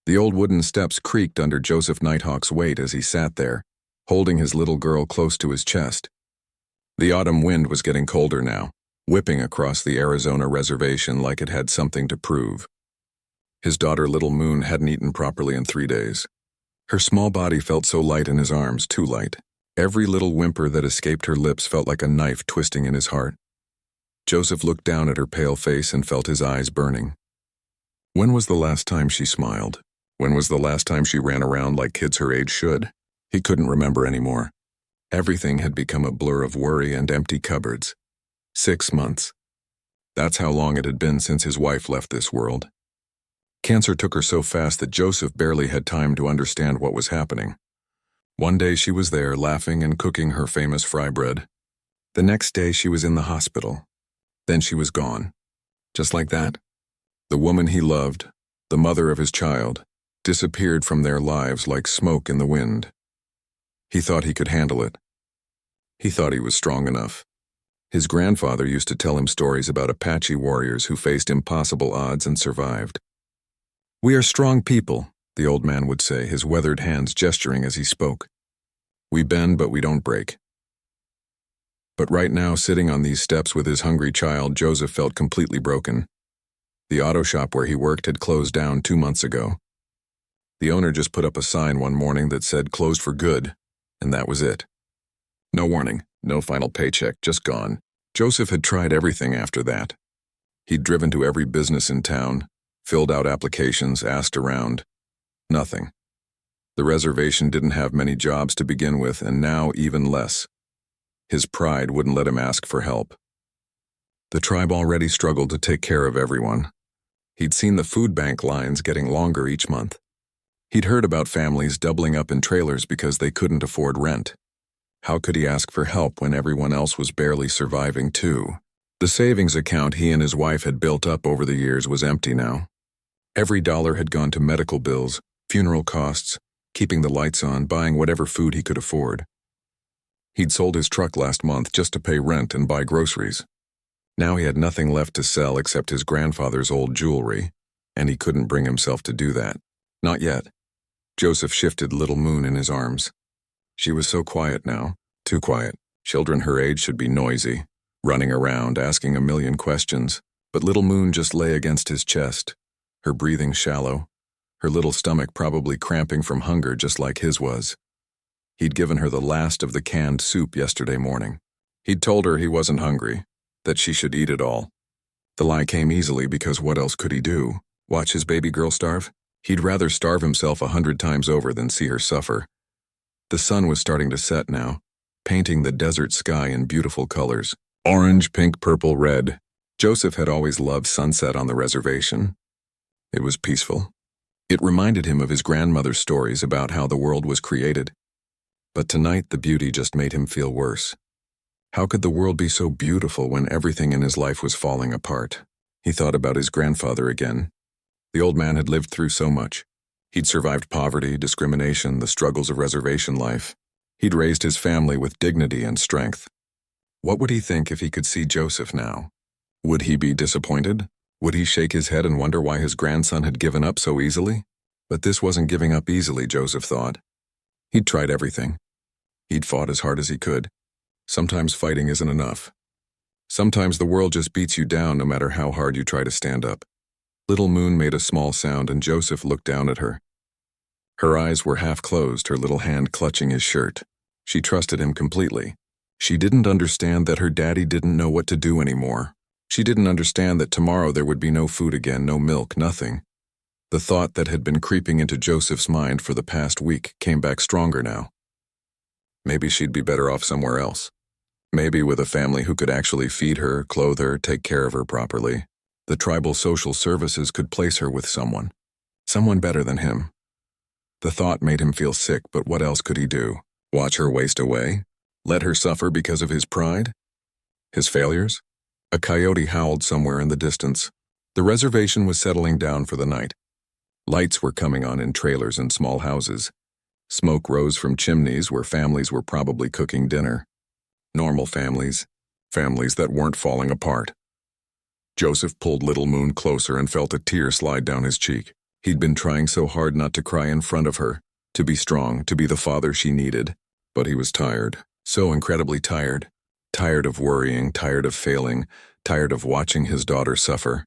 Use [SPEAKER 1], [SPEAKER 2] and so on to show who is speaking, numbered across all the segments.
[SPEAKER 1] The old wooden steps creaked under Joseph Nighthawk's weight as he sat there, holding his little girl close to his chest. The autumn wind was getting colder now, whipping across the Arizona reservation like it had something to prove. His daughter Little Moon hadn't eaten properly in 3 days. Her small body felt so light in his arms, too light. Every little whimper that escaped her lips felt like a knife twisting in his heart. Joseph looked down at her pale face and felt his eyes burning. When was the last time she smiled? When was the last time she ran around like kids her age should? He couldn't remember anymore. Everything had become a blur of worry and empty cupboards. 6 months. That's how long it had been since his wife left this world. Cancer took her so fast that Joseph barely had time to understand what was happening. One day she was there, laughing and cooking her famous fry bread. The next day she was in the hospital. Then she was gone. Just like that. The woman he loved, the mother of his child, disappeared from their lives like smoke in the wind. He thought he could handle it. He thought he was strong enough. His grandfather used to tell him stories about Apache warriors who faced impossible odds and survived. "We are strong people," the old man would say, his weathered hands gesturing as he spoke. "We bend, but we don't break." But right now, sitting on these steps with his hungry child, Joseph felt completely broken. The auto shop where he worked had closed down 2 months ago. The owner just put up a sign one morning that said closed for good, and that was it. No warning, no final paycheck, just gone. Joseph had tried everything after that. He'd driven to every business in town, filled out applications, asked around. Nothing. The reservation didn't have many jobs to begin with, and now even less. His pride wouldn't let him ask for help. The tribe already struggled to take care of everyone. He'd seen the food bank lines getting longer each month. He'd heard about families doubling up in trailers because they couldn't afford rent. How could he ask for help when everyone else was barely surviving too? The savings account he and his wife had built up over the years was empty now. Every dollar had gone to medical bills, funeral costs, keeping the lights on, buying whatever food he could afford. He'd sold his truck last month just to pay rent and buy groceries. Now he had nothing left to sell except his grandfather's old jewelry, and he couldn't bring himself to do that. Not yet. Joseph shifted Little Moon in his arms. She was so quiet now, too quiet. Children her age should be noisy, running around, asking a million questions, but Little Moon just lay against his chest, her breathing shallow, her little stomach probably cramping from hunger just like his was. He'd given her the last of the canned soup yesterday morning. He'd told her he wasn't hungry, that she should eat it all. The lie came easily because what else could he do? Watch his baby girl starve? He'd rather starve himself 100 times over than see her suffer. The sun was starting to set now, painting the desert sky in beautiful colors. Orange, pink, purple, red. Joseph had always loved sunset on the reservation. It was peaceful. It reminded him of his grandmother's stories about how the world was created. But tonight the beauty just made him feel worse. How could the world be so beautiful when everything in his life was falling apart? He thought about his grandfather again. The old man had lived through so much. He'd survived poverty, discrimination, the struggles of reservation life. He'd raised his family with dignity and strength. What would he think if he could see Joseph now? Would he be disappointed? Would he shake his head and wonder why his grandson had given up so easily? But this wasn't giving up easily, Joseph thought. He'd tried everything. He'd fought as hard as he could. Sometimes fighting isn't enough. Sometimes the world just beats you down no matter how hard you try to stand up. Little Moon made a small sound and Joseph looked down at her. Her eyes were half closed, her little hand clutching his shirt. She trusted him completely. She didn't understand that her daddy didn't know what to do anymore. She didn't understand that tomorrow there would be no food again, no milk, nothing. The thought that had been creeping into Joseph's mind for the past week came back stronger now. Maybe she'd be better off somewhere else. Maybe with a family who could actually feed her, clothe her, take care of her properly. The tribal social services could place her with someone better than him. The thought made him feel sick, but what else could he do? Watch her waste away? Let her suffer because of his pride? His failures? A coyote howled somewhere in the distance. The reservation was settling down for the night. Lights were coming on in trailers and small houses. Smoke rose from chimneys where families were probably cooking dinner. Normal families, families that weren't falling apart. Joseph pulled Little Moon closer and felt a tear slide down his cheek. He'd been trying so hard not to cry in front of her, to be strong, to be the father she needed. But he was tired, so incredibly tired. Tired of worrying, tired of failing, tired of watching his daughter suffer.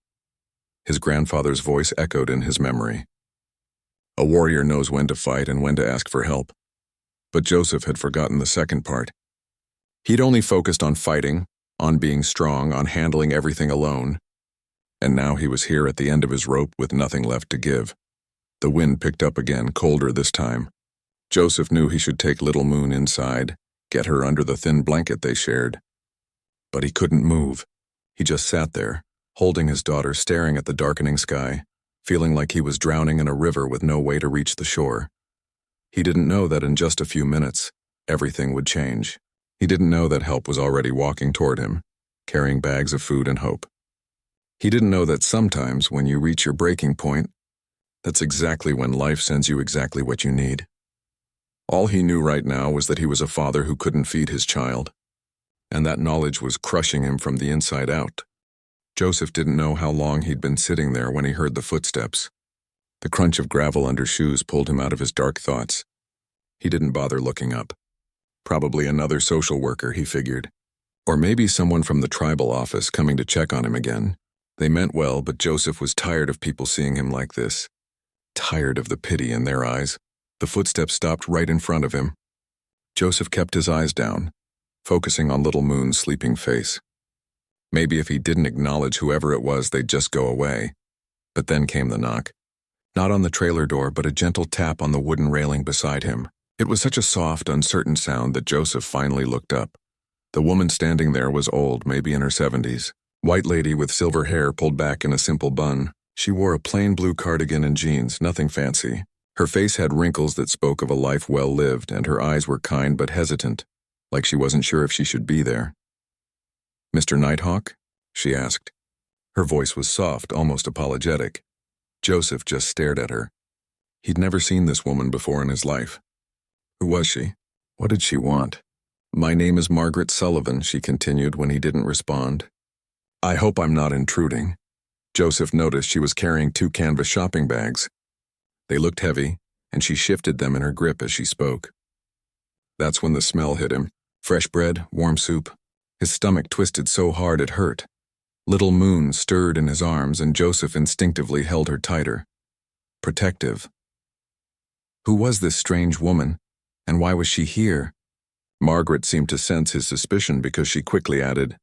[SPEAKER 1] His grandfather's voice echoed in his memory. A warrior knows when to fight and when to ask for help. But Joseph had forgotten the second part. He'd only focused on fighting, on being strong, on handling everything alone. And now he was here at the end of his rope with nothing left to give. The wind picked up again, colder this time. Joseph knew he should take Little Moon inside, get her under the thin blanket they shared. But he couldn't move. He just sat there, holding his daughter, staring at the darkening sky, feeling like he was drowning in a river with no way to reach the shore. He didn't know that in just a few minutes, everything would change. He didn't know that help was already walking toward him, carrying bags of food and hope. He didn't know that sometimes when you reach your breaking point, that's exactly when life sends you exactly what you need. All he knew right now was that he was a father who couldn't feed his child, and that knowledge was crushing him from the inside out. Joseph didn't know how long he'd been sitting there when he heard the footsteps. The crunch of gravel under shoes pulled him out of his dark thoughts. He didn't bother looking up. Probably another social worker, he figured. Or maybe someone from the tribal office coming to check on him again. They meant well, but Joseph was tired of people seeing him like this. Tired of the pity in their eyes. The footsteps stopped right in front of him. Joseph kept his eyes down, focusing on Little Moon's sleeping face. Maybe if he didn't acknowledge whoever it was, they'd just go away. But then came the knock. Not on the trailer door, but a gentle tap on the wooden railing beside him. It was such a soft, uncertain sound that Joseph finally looked up. The woman standing there was old, maybe in her 70s. White lady with silver hair pulled back in a simple bun. She wore a plain blue cardigan and jeans, nothing fancy. Her face had wrinkles that spoke of a life well lived, and her eyes were kind but hesitant, like she wasn't sure if she should be there. "Mr. Nighthawk?" she asked. Her voice was soft, almost apologetic. Joseph just stared at her. He'd never seen this woman before in his life. Who was she? What did she want? "My name is Margaret Sullivan," she continued when he didn't respond. "I hope I'm not intruding." Joseph noticed she was carrying 2 canvas shopping bags. They looked heavy, and she shifted them in her grip as she spoke. That's when the smell hit him. Fresh bread, warm soup. His stomach twisted so hard it hurt. Little Moon stirred in his arms, and Joseph instinctively held her tighter. Protective. Who was this strange woman, and why was she here? Margaret seemed to sense his suspicion because she quickly added,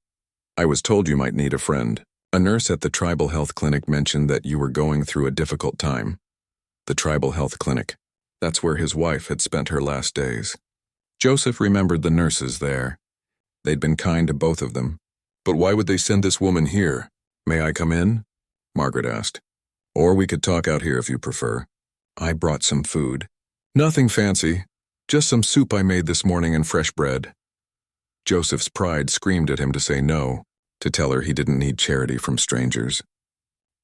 [SPEAKER 1] "I was told you might need a friend. A nurse at the tribal health clinic mentioned that you were going through a difficult time." The tribal health clinic. That's where his wife had spent her last days. Joseph remembered the nurses there. They'd been kind to both of them. "But why would they send this woman here? May I come in?" Margaret asked. "Or we could talk out here if you prefer." "I brought some food." "Nothing fancy. Just some soup I made this morning and fresh bread." Joseph's pride screamed at him to say no, to tell her he didn't need charity from strangers,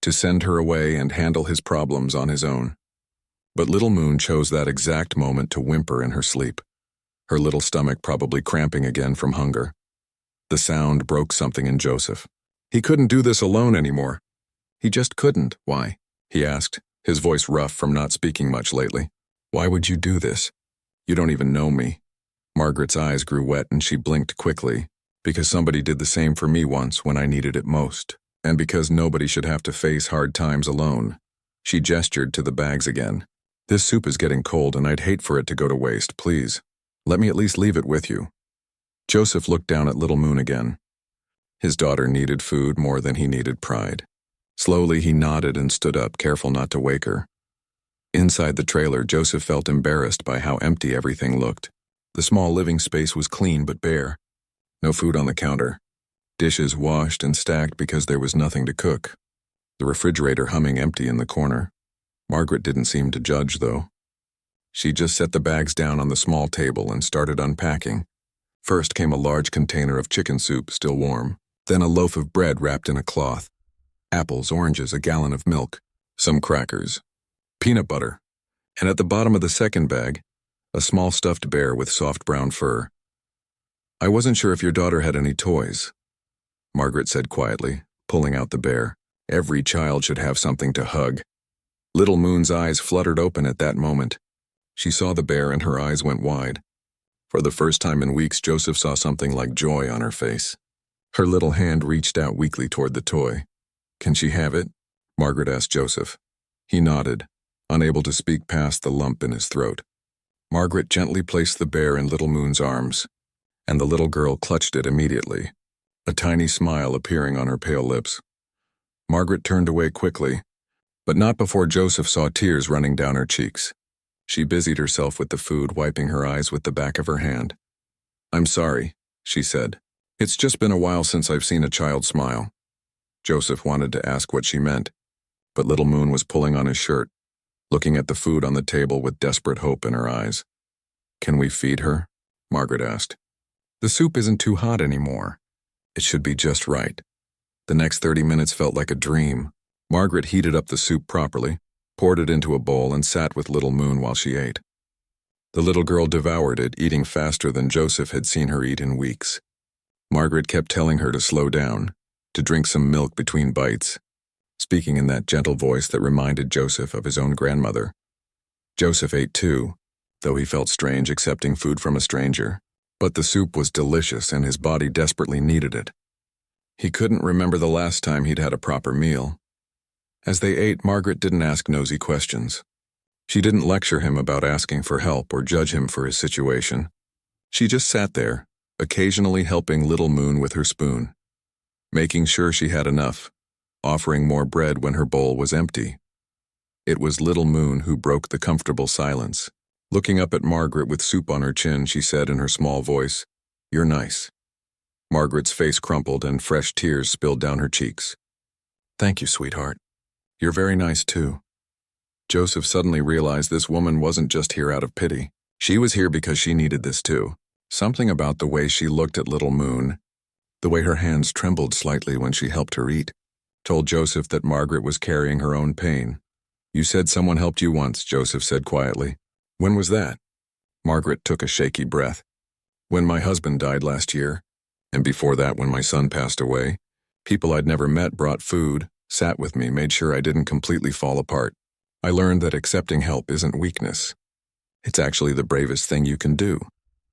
[SPEAKER 1] to send her away and handle his problems on his own. But Little Moon chose that exact moment to whimper in her sleep, her little stomach probably cramping again from hunger. The sound broke something in Joseph. He couldn't do this alone anymore. He just couldn't. "Why?" he asked, his voice rough from not speaking much lately. "Why would you do this? You don't even know me." Margaret's eyes grew wet and she blinked quickly. "Because somebody did the same for me once when I needed it most. And because nobody should have to face hard times alone." She gestured to the bags again. "This soup is getting cold and I'd hate for it to go to waste, please. Let me at least leave it with you." Joseph looked down at Little Moon again. His daughter needed food more than he needed pride. Slowly he nodded and stood up, careful not to wake her. Inside the trailer, Joseph felt embarrassed by how empty everything looked. The small living space was clean but bare. No food on the counter. Dishes washed and stacked because there was nothing to cook. The refrigerator humming empty in the corner. Margaret didn't seem to judge, though. She just set the bags down on the small table and started unpacking. First came a large container of chicken soup, still warm. Then a loaf of bread wrapped in a cloth. Apples, oranges, a gallon of milk. Some crackers. Peanut butter. And at the bottom of the second bag, a small stuffed bear with soft brown fur. "I wasn't sure if your daughter had any toys," Margaret said quietly, pulling out the bear. "Every child should have something to hug." Little Moon's eyes fluttered open at that moment. She saw the bear and her eyes went wide. For the first time in weeks, Joseph saw something like joy on her face. Her little hand reached out weakly toward the toy. "Can she have it?" Margaret asked Joseph. He nodded, unable to speak past the lump in his throat. Margaret gently placed the bear in Little Moon's arms, and the little girl clutched it immediately, a tiny smile appearing on her pale lips. Margaret turned away quickly, but not before Joseph saw tears running down her cheeks. She busied herself with the food, wiping her eyes with the back of her hand. "I'm sorry," she said. "It's just been a while since I've seen a child smile." Joseph wanted to ask what she meant, but Little Moon was pulling on his shirt, looking at the food on the table with desperate hope in her eyes. "Can we feed her?" Margaret asked. "The soup isn't too hot anymore. It should be just right." The next 30 minutes felt like a dream. Margaret heated up the soup properly, poured it into a bowl, and sat with Little Moon while she ate. The little girl devoured it, eating faster than Joseph had seen her eat in weeks. Margaret kept telling her to slow down, to drink some milk between bites, speaking in that gentle voice that reminded Joseph of his own grandmother. Joseph ate too, though he felt strange accepting food from a stranger. But the soup was delicious and his body desperately needed it. He couldn't remember the last time he'd had a proper meal. As they ate, Margaret didn't ask nosy questions. She didn't lecture him about asking for help or judge him for his situation. She just sat there, occasionally helping Little Moon with her spoon, making sure she had enough, offering more bread when her bowl was empty. It was Little Moon who broke the comfortable silence. Looking up at Margaret with soup on her chin, she said in her small voice, "You're nice." Margaret's face crumpled and fresh tears spilled down her cheeks. "Thank you, sweetheart. You're very nice too." Joseph suddenly realized this woman wasn't just here out of pity. She was here because she needed this too. Something about the way she looked at Little Moon, the way her hands trembled slightly when she helped her eat, told Joseph that Margaret was carrying her own pain. "You said someone helped you once," Joseph said quietly. "When was that?" Margaret took a shaky breath. "When my husband died last year, and before that when my son passed away, people I'd never met brought food, sat with me, made sure I didn't completely fall apart. I learned that accepting help isn't weakness. It's actually the bravest thing you can do."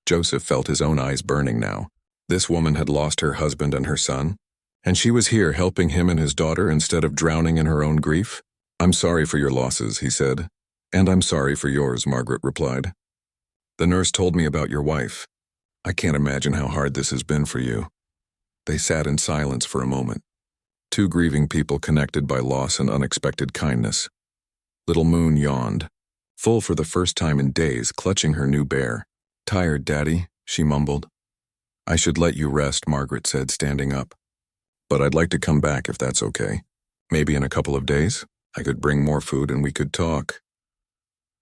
[SPEAKER 1] Joseph felt his own eyes burning now. This woman had lost her husband and her son, and she was here helping him and his daughter instead of drowning in her own grief. "I'm sorry for your losses," he said. "And I'm sorry for yours," Margaret replied. "The nurse told me about your wife. I can't imagine how hard this has been for you." They sat in silence for a moment, two grieving people connected by loss and unexpected kindness. Little Moon yawned, full for the first time in days, clutching her new bear. "Tired, Daddy," she mumbled. "I should let you rest," Margaret said, standing up. "But I'd like to come back if that's okay. Maybe in a couple of days. I could bring more food and we could talk."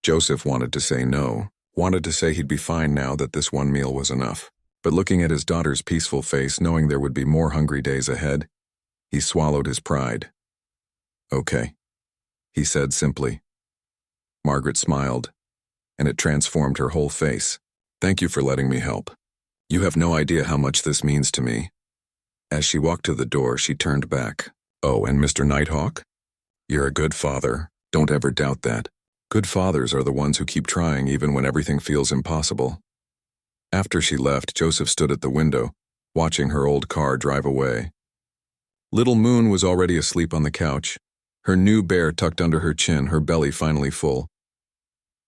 [SPEAKER 1] Joseph wanted to say no, wanted to say he'd be fine now that this one meal was enough. But looking at his daughter's peaceful face, knowing there would be more hungry days ahead, he swallowed his pride. "Okay," he said simply. Margaret smiled, and it transformed her whole face. "Thank you for letting me help. You have no idea how much this means to me." As she walked to the door, she turned back. "Oh, and Mr. Nighthawk? You're a good father. Don't ever doubt that. Good fathers are the ones who keep trying even when everything feels impossible." After she left, Joseph stood at the window, watching her old car drive away. Little Moon was already asleep on the couch, her new bear tucked under her chin, her belly finally full.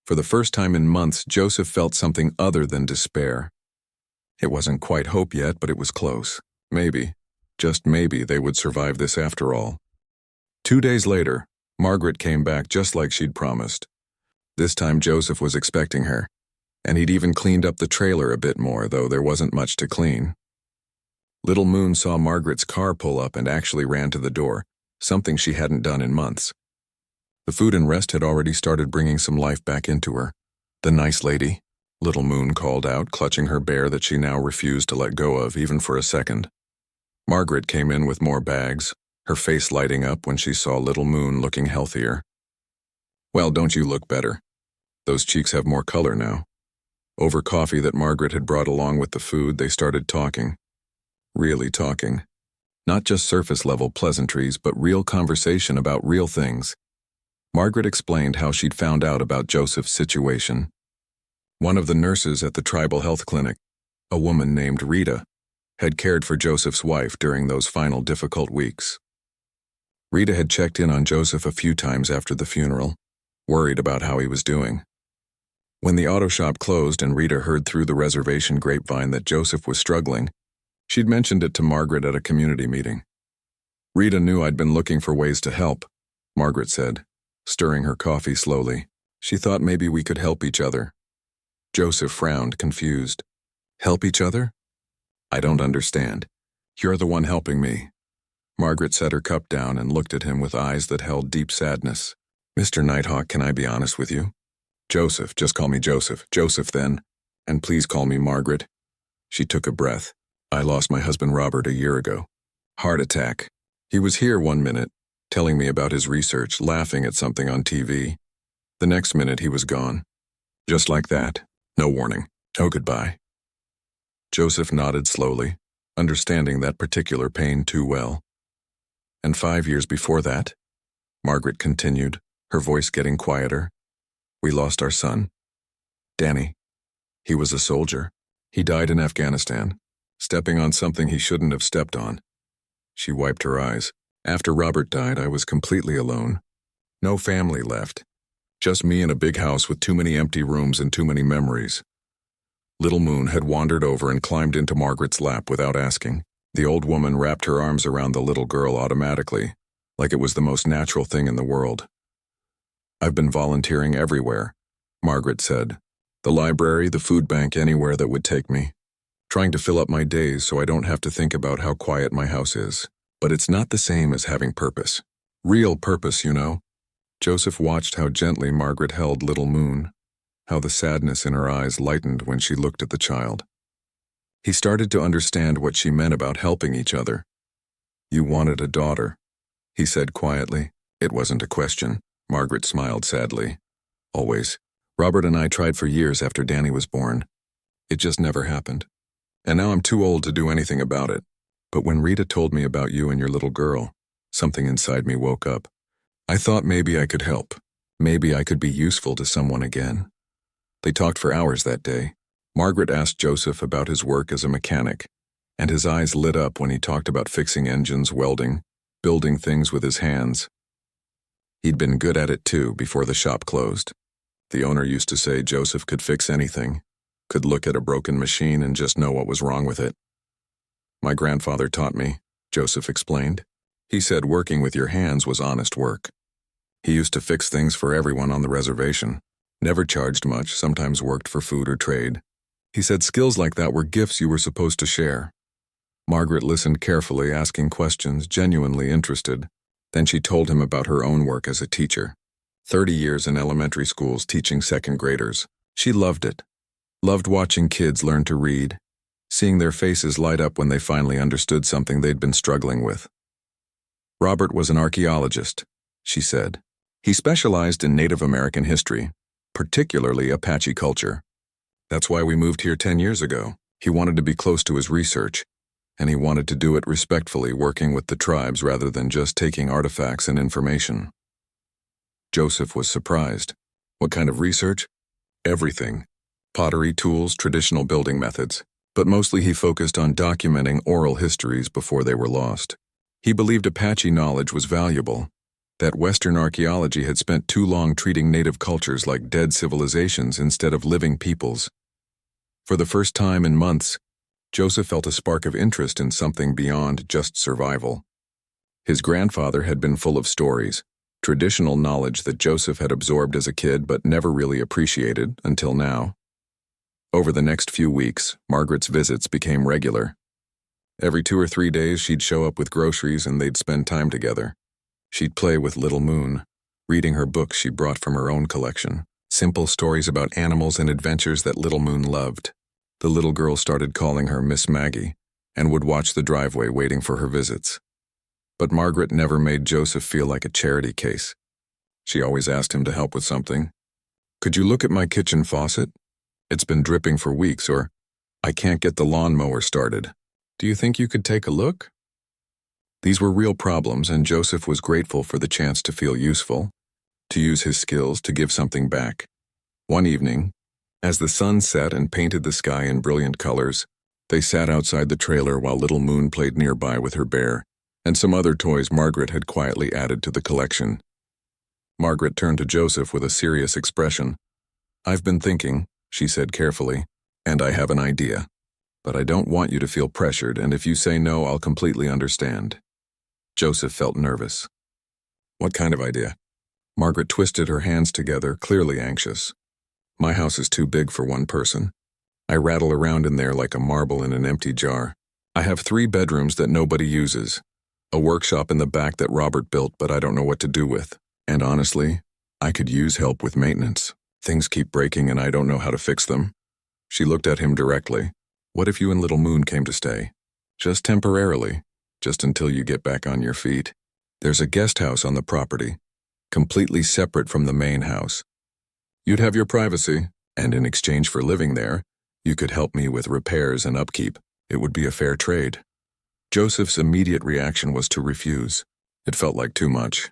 [SPEAKER 1] For the first time in months, Joseph felt something other than despair. It wasn't quite hope yet, but it was close. Maybe, just maybe, they would survive this after all. 2 days later, Margaret came back just like she'd promised. This time Joseph was expecting her, and he'd even cleaned up the trailer a bit more, though there wasn't much to clean. Little Moon saw Margaret's car pull up and actually ran to the door, something she hadn't done in months. The food and rest had already started bringing some life back into her. "The nice lady," Little Moon called out, clutching her bear that she now refused to let go of even for a second. Margaret came in with more bags, her face lighting up when she saw Little Moon looking healthier. "Well, don't you look better? Those cheeks have more color now." Over coffee that Margaret had brought along with the food, they started talking. Really talking. Not just surface-level pleasantries, but real conversation about real things. Margaret explained how she'd found out about Joseph's situation. One of the nurses at the tribal health clinic, a woman named Rita, had cared for Joseph's wife during those final difficult weeks. Rita had checked in on Joseph a few times after the funeral, worried about how he was doing. When the auto shop closed and Rita heard through the reservation grapevine that Joseph was struggling, she'd mentioned it to Margaret at a community meeting. Rita knew I'd been looking for ways to help, Margaret said, stirring her coffee slowly. She thought maybe we could help each other. Joseph frowned, confused. Help each other? I don't understand. You're the one helping me. Margaret set her cup down and looked at him with eyes that held deep sadness. Mr. Nighthawk, can I be honest with you? Joseph, just call me Joseph. Joseph, then. And please call me Margaret. She took a breath. I lost my husband Robert a year ago. Heart attack. He was here one minute, telling me about his research, laughing at something on TV. The next minute he was gone. Just like that. No warning. No goodbye. Joseph nodded slowly, understanding that particular pain too well. And 5 years before that, Margaret continued, her voice getting quieter, we lost our son, Danny. He was a soldier. He died in Afghanistan, stepping on something he shouldn't have stepped on. She wiped her eyes. After Robert died, I was completely alone. No family left. Just me in a big house with too many empty rooms and too many memories. Little Moon had wandered over and climbed into Margaret's lap without asking. The old woman wrapped her arms around the little girl automatically, like it was the most natural thing in the world. I've been volunteering everywhere, Margaret said. The library, the food bank, anywhere that would take me. Trying to fill up my days so I don't have to think about how quiet my house is. But it's not the same as having purpose. Real purpose, you know. Joseph watched how gently Margaret held Little Moon, how the sadness in her eyes lightened when she looked at the child. He started to understand what she meant about helping each other. You wanted a daughter, he said quietly. It wasn't a question. Margaret smiled sadly. Always. Robert and I tried for years after Danny was born. It just never happened. And now I'm too old to do anything about it. But when Rita told me about you and your little girl, something inside me woke up. I thought maybe I could help. Maybe I could be useful to someone again. They talked for hours that day. Margaret asked Joseph about his work as a mechanic, and his eyes lit up when he talked about fixing engines, welding, building things with his hands. He'd been good at it too before the shop closed. The owner used to say Joseph could fix anything, could look at a broken machine and just know what was wrong with it. My grandfather taught me, Joseph explained. He said working with your hands was honest work. He used to fix things for everyone on the reservation. Never charged much, sometimes worked for food or trade. He said skills like that were gifts you were supposed to share. Margaret listened carefully, asking questions, genuinely interested. Then she told him about her own work as a teacher. 30 years in elementary schools teaching second graders. She loved it. Loved watching kids learn to read, seeing their faces light up when they finally understood something they'd been struggling with. Robert was an archaeologist, she said. He specialized in Native American history, particularly Apache culture. That's why we moved here 10 years ago. He wanted to be close to his research, and he wanted to do it respectfully, working with the tribes rather than just taking artifacts and information. Joseph was surprised. What kind of research? Everything. Pottery, tools, traditional building methods. But mostly he focused on documenting oral histories before they were lost. He believed Apache knowledge was valuable, that Western archaeology had spent too long treating native cultures like dead civilizations instead of living peoples. For the first time in months, Joseph felt a spark of interest in something beyond just survival. His grandfather had been full of stories, traditional knowledge that Joseph had absorbed as a kid but never really appreciated until now. Over the next few weeks, Margaret's visits became regular. Every 2 or 3 days, she'd show up with groceries and they'd spend time together. She'd play with Little Moon, reading her books she brought from her own collection, simple stories about animals and adventures that Little Moon loved. The little girl started calling her Miss Maggie and would watch the driveway waiting for her visits. But Margaret never made Joseph feel like a charity case. She always asked him to help with something. Could you look at my kitchen faucet? It's been dripping for weeks, or I can't get the lawnmower started. Do you think you could take a look? These were real problems, and Joseph was grateful for the chance to feel useful. to use his skills to give something back. One evening, as the sun set and painted the sky in brilliant colors, they sat outside the trailer while Little Moon played nearby with her bear and some other toys Margaret had quietly added to the collection. Margaret turned to Joseph with a serious expression. "I've been thinking," she said carefully, "and I have an idea. But I don't want you to feel pressured, and if you say no, I'll completely understand." Joseph felt nervous. "What kind of idea?" Margaret twisted her hands together, clearly anxious. "My house is too big for one person. I rattle around in there like a marble in an empty jar. I have 3 bedrooms that nobody uses, a workshop in the back that Robert built but I don't know what to do with. And honestly, I could use help with maintenance. Things keep breaking and I don't know how to fix them." She looked at him directly. "What if you and Little Moon came to stay? Just temporarily, just until you get back on your feet. There's a guest house on the property, completely separate from the main house. You'd have your privacy, and in exchange for living there, you could help me with repairs and upkeep. It would be a fair trade." Joseph's immediate reaction was to refuse. It felt like too much.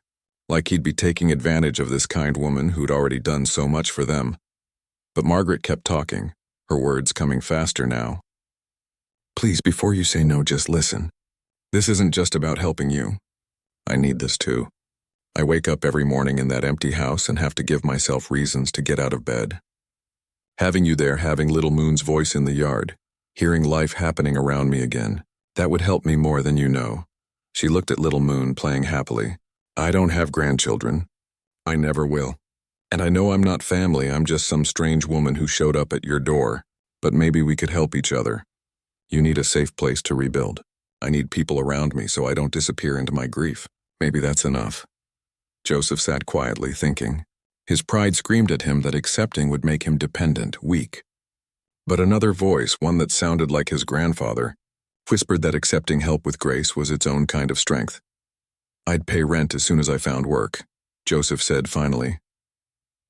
[SPEAKER 1] Like he'd be taking advantage of this kind woman who'd already done so much for them. But Margaret kept talking, her words coming faster now. "Please, before you say no, just listen. This isn't just about helping you. I need this too. I wake up every morning in that empty house and have to give myself reasons to get out of bed. Having you there, having Little Moon's voice in the yard, hearing life happening around me again, that would help me more than you know." She looked at Little Moon playing happily. "I don't have grandchildren. I never will. And I know I'm not family, I'm just some strange woman who showed up at your door. But maybe we could help each other. You need a safe place to rebuild. I need people around me so I don't disappear into my grief. Maybe that's enough." Joseph sat quietly, thinking. His pride screamed at him that accepting would make him dependent, weak. But another voice, one that sounded like his grandfather, whispered that accepting help with grace was its own kind of strength. "I'd pay rent as soon as I found work," Joseph said finally.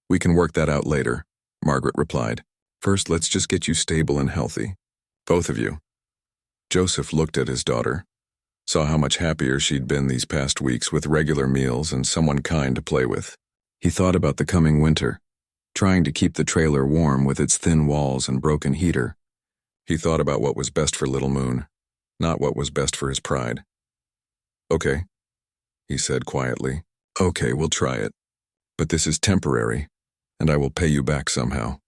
[SPEAKER 1] "We can work that out later," Margaret replied. "First, let's just get you stable and healthy. Both of you." Joseph looked at his daughter, saw how much happier she'd been these past weeks with regular meals and someone kind to play with. He thought about the coming winter, trying to keep the trailer warm with its thin walls and broken heater. He thought about what was best for Little Moon, not what was best for his pride. "Okay," he said quietly. "Okay, we'll try it. But this is temporary, and I will pay you back somehow."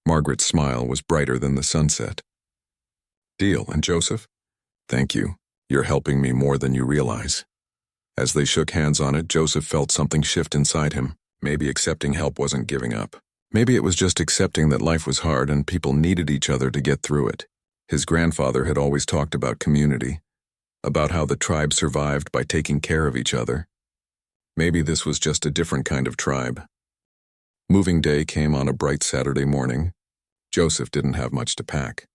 [SPEAKER 1] Margaret's smile was brighter than the sunset. "Deal, and Joseph? Thank you. You're helping me more than you realize." As they shook hands on it, Joseph felt something shift inside him. Maybe accepting help wasn't giving up. Maybe it was just accepting that life was hard and people needed each other to get through it. His grandfather had always talked about community, about how the tribe survived by taking care of each other. Maybe this was just a different kind of tribe. Moving day came on a bright Saturday morning. Joseph didn't have much to pack.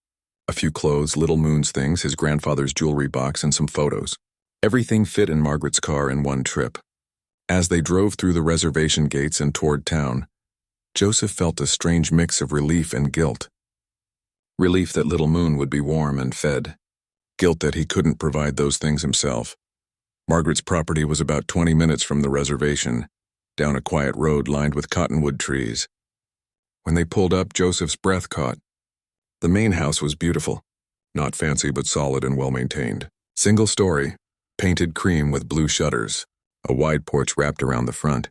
[SPEAKER 1] A few clothes, Little Moon's things, his grandfather's jewelry box, and some photos. Everything fit in Margaret's car in one trip. As they drove through the reservation gates and toward town, Joseph felt a strange mix of relief and guilt. Relief that Little Moon would be warm and fed. Guilt that he couldn't provide those things himself. Margaret's property was about 20 minutes from the reservation, down a quiet road lined with cottonwood trees. When they pulled up, Joseph's breath caught. The main house was beautiful, not fancy but solid and well-maintained. Single story, painted cream with blue shutters, a wide porch wrapped around the front.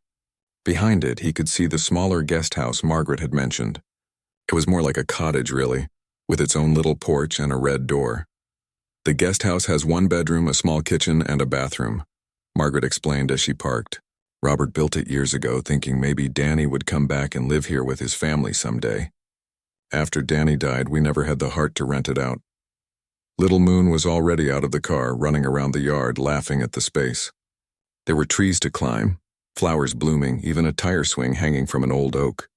[SPEAKER 1] Behind it, he could see the smaller guest house Margaret had mentioned. It was more like a cottage, really, with its own little porch and a red door. "The guest house has 1 bedroom, a small kitchen, and a bathroom," Margaret explained as she parked. "Robert built it years ago, thinking maybe Danny would come back and live here with his family someday. After Danny died, we never had the heart to rent it out." Little Moon was already out of the car, running around the yard, laughing at the space. There were trees to climb, flowers blooming, even a tire swing hanging from an old oak.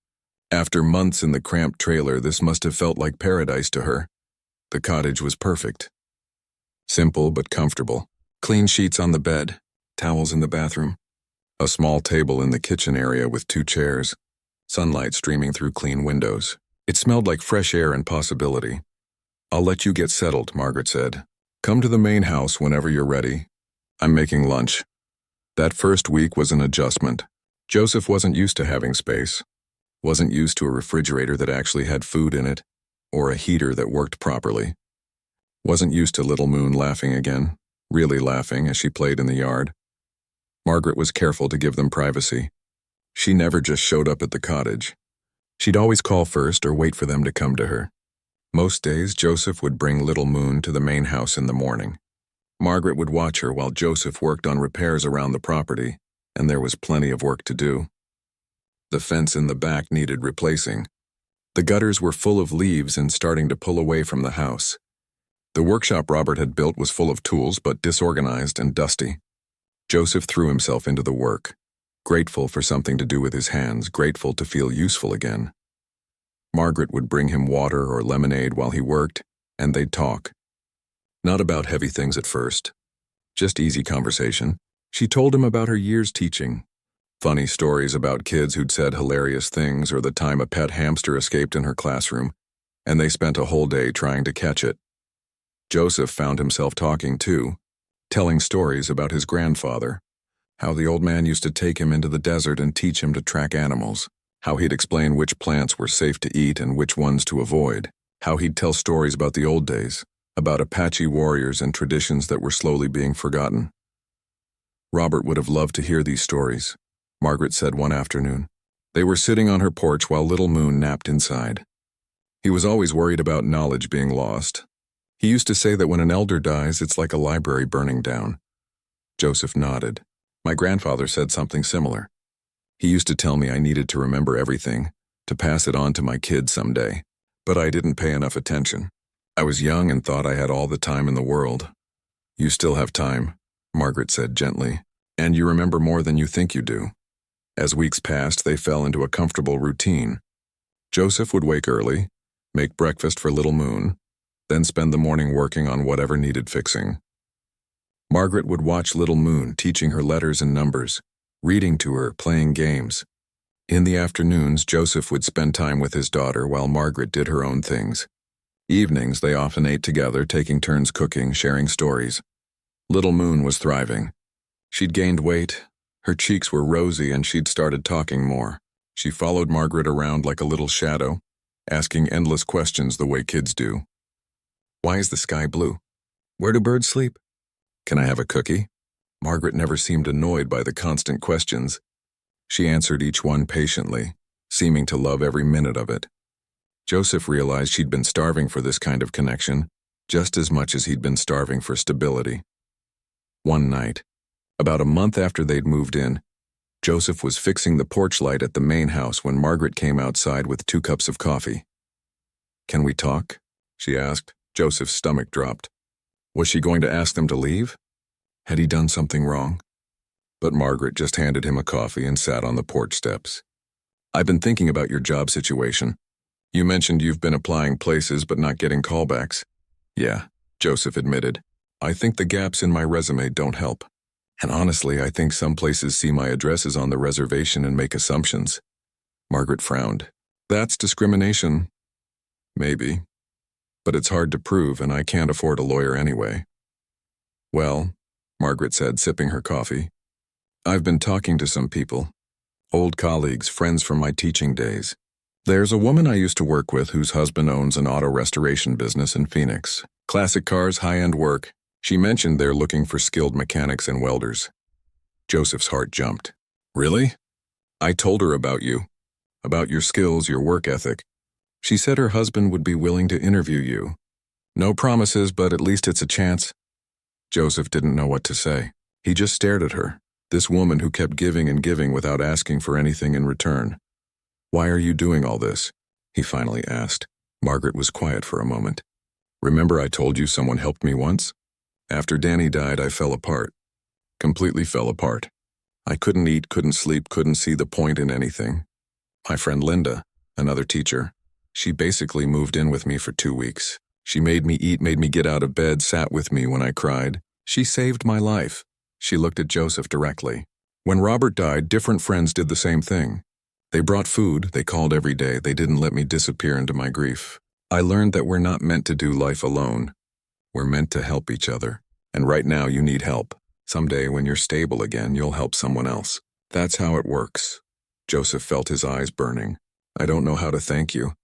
[SPEAKER 1] After months in the cramped trailer, this must have felt like paradise to her. The cottage was perfect. Simple but comfortable. Clean sheets on the bed, towels in the bathroom. A small table in the kitchen area with 2 chairs. Sunlight streaming through clean windows. It smelled like fresh air and possibility. "I'll let you get settled," Margaret said. "Come to the main house whenever you're ready. I'm making lunch." That first week was an adjustment. Joseph wasn't used to having space, wasn't used to a refrigerator that actually had food in it, or a heater that worked properly. Wasn't used to Little Moon laughing again, really laughing as she played in the yard. Margaret was careful to give them privacy. She never just showed up at the cottage. She'd always call first or wait for them to come to her. Most days, Joseph would bring Little Moon to the main house in the morning. Margaret would watch her while Joseph worked on repairs around the property, and there was plenty of work to do. The fence in the back needed replacing. The gutters were full of leaves and starting to pull away from the house. The workshop Robert had built was full of tools but disorganized and dusty. Joseph threw himself into the work, grateful for something to do with his hands, grateful to feel useful again. Margaret would bring him water or lemonade while he worked, and they'd talk. Not about heavy things at first, just easy conversation. She told him about her years teaching, funny stories about kids who'd said hilarious things or the time a pet hamster escaped in her classroom, and they spent a whole day trying to catch it. Joseph found himself talking too, telling stories about his grandfather, how the old man used to take him into the desert and teach him to track animals, how he'd explain which plants were safe to eat and which ones to avoid, how he'd tell stories about the old days, about Apache warriors and traditions that were slowly being forgotten. Robert would have loved to hear these stories, Margaret said one afternoon. They were sitting on her porch while Little Moon napped inside. He was always worried about knowledge being lost. He used to say that when an elder dies, it's like a library burning down. Joseph nodded. My grandfather said something similar. He used to tell me I needed to remember everything, to pass it on to my kids someday, but I didn't pay enough attention. I was young and thought I had all the time in the world. You still have time, Margaret said gently, and you remember more than you think you do. As weeks passed, they fell into a comfortable routine. Joseph would wake early, make breakfast for Little Moon, then spend the morning working on whatever needed fixing. Margaret would watch Little Moon teaching her letters and numbers, reading to her, playing games. In the afternoons, Joseph would spend time with his daughter while Margaret did her own things. Evenings, they often ate together, taking turns cooking, sharing stories. Little Moon was thriving. She'd gained weight, her cheeks were rosy, and she'd started talking more. She followed Margaret around like a little shadow, asking endless questions the way kids do. Why is the sky blue? Where do birds sleep? Can I have a cookie? Margaret never seemed annoyed by the constant questions. She answered each one patiently, seeming to love every minute of it. Joseph realized she'd been starving for this kind of connection, just as much as he'd been starving for stability. One night, about a month after they'd moved in, Joseph was fixing the porch light at the main house when Margaret came outside with 2 cups of coffee. Can we talk? She asked. Joseph's stomach dropped. Was she going to ask them to leave? Had he done something wrong? But Margaret just handed him a coffee and sat on the porch steps. I've been thinking about your job situation. You mentioned you've been applying places but not getting callbacks. Yeah, Joseph admitted. I think the gaps in my resume don't help. And honestly, I think some places see my addresses on the reservation and make assumptions. Margaret frowned. That's discrimination. Maybe. But it's hard to prove, and I can't afford a lawyer anyway. Well, Margaret said, sipping her coffee, I've been talking to some people. Old colleagues, friends from my teaching days. There's a woman I used to work with whose husband owns an auto restoration business in Phoenix. Classic cars, high-end work. She mentioned they're looking for skilled mechanics and welders. Joseph's heart jumped. Really? I told her about you. About your skills, your work ethic. She said her husband would be willing to interview you. No promises, but at least it's a chance. Joseph didn't know what to say. He just stared at her, this woman who kept giving and giving without asking for anything in return. Why are you doing all this? He finally asked. Margaret was quiet for a moment. Remember I told you someone helped me once? After Danny died, I fell apart. Completely fell apart. I couldn't eat, couldn't sleep, couldn't see the point in anything. My friend Linda, another teacher, she basically moved in with me for 2 weeks. She made me eat, made me get out of bed, sat with me when I cried. She saved my life. She looked at Joseph directly. When Robert died, different friends did the same thing. They brought food, they called every day, they didn't let me disappear into my grief. I learned that we're not meant to do life alone. We're meant to help each other. And right now you need help. Someday when you're stable again, you'll help someone else. That's how it works. Joseph felt his eyes burning. I don't know how to thank you.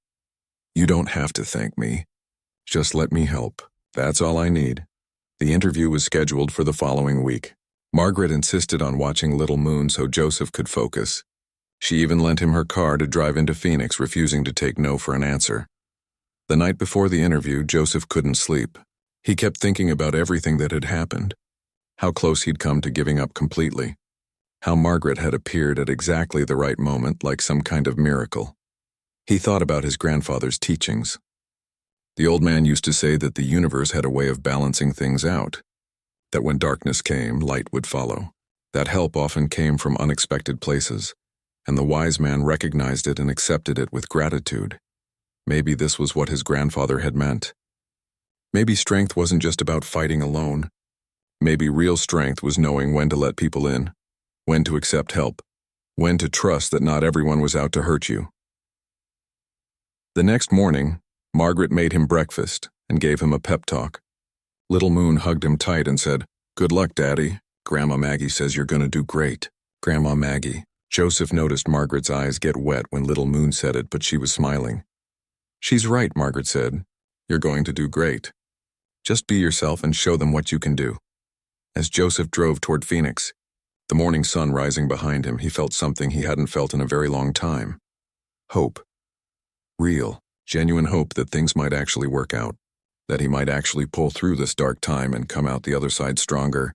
[SPEAKER 1] You don't have to thank me. Just let me help. That's all I need. The interview was scheduled for the following week. Margaret insisted on watching Little Moon so Joseph could focus. She even lent him her car to drive into Phoenix, refusing to take no for an answer. The night before the interview, Joseph couldn't sleep. He kept thinking about everything that had happened. How close he'd come to giving up completely. How Margaret had appeared at exactly the right moment, like some kind of miracle. He thought about his grandfather's teachings. The old man used to say that the universe had a way of balancing things out, that when darkness came, light would follow. That help often came from unexpected places, and the wise man recognized it and accepted it with gratitude. Maybe this was what his grandfather had meant. Maybe strength wasn't just about fighting alone. Maybe real strength was knowing when to let people in, when to accept help, when to trust that not everyone was out to hurt you. The next morning, Margaret made him breakfast and gave him a pep talk. Little Moon hugged him tight and said, "Good luck, Daddy. Grandma Maggie says you're going to do great." Grandma Maggie. Joseph noticed Margaret's eyes get wet when Little Moon said it, but she was smiling. "She's right," Margaret said. "You're going to do great. Just be yourself and show them what you can do." As Joseph drove toward Phoenix, the morning sun rising behind him, he felt something he hadn't felt in a very long time. Hope. Real, genuine hope that things might actually work out, that he might actually pull through this dark time and come out the other side stronger.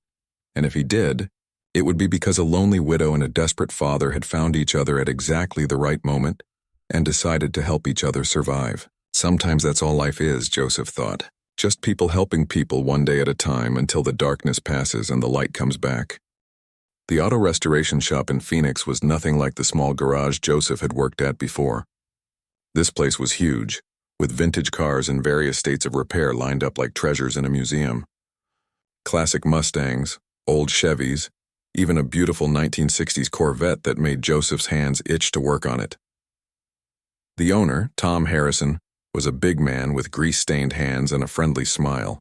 [SPEAKER 1] And if he did, it would be because a lonely widow and a desperate father had found each other at exactly the right moment and decided to help each other survive. Sometimes that's all life is, Joseph thought. Just people helping people one day at a time until the darkness passes and the light comes back. The auto restoration shop in Phoenix was nothing like the small garage Joseph had worked at before. This place was huge, with vintage cars in various states of repair lined up like treasures in a museum. Classic Mustangs, old Chevys, even a beautiful 1960s Corvette that made Joseph's hands itch to work on it. The owner, Tom Harrison, was a big man with grease-stained hands and a friendly smile.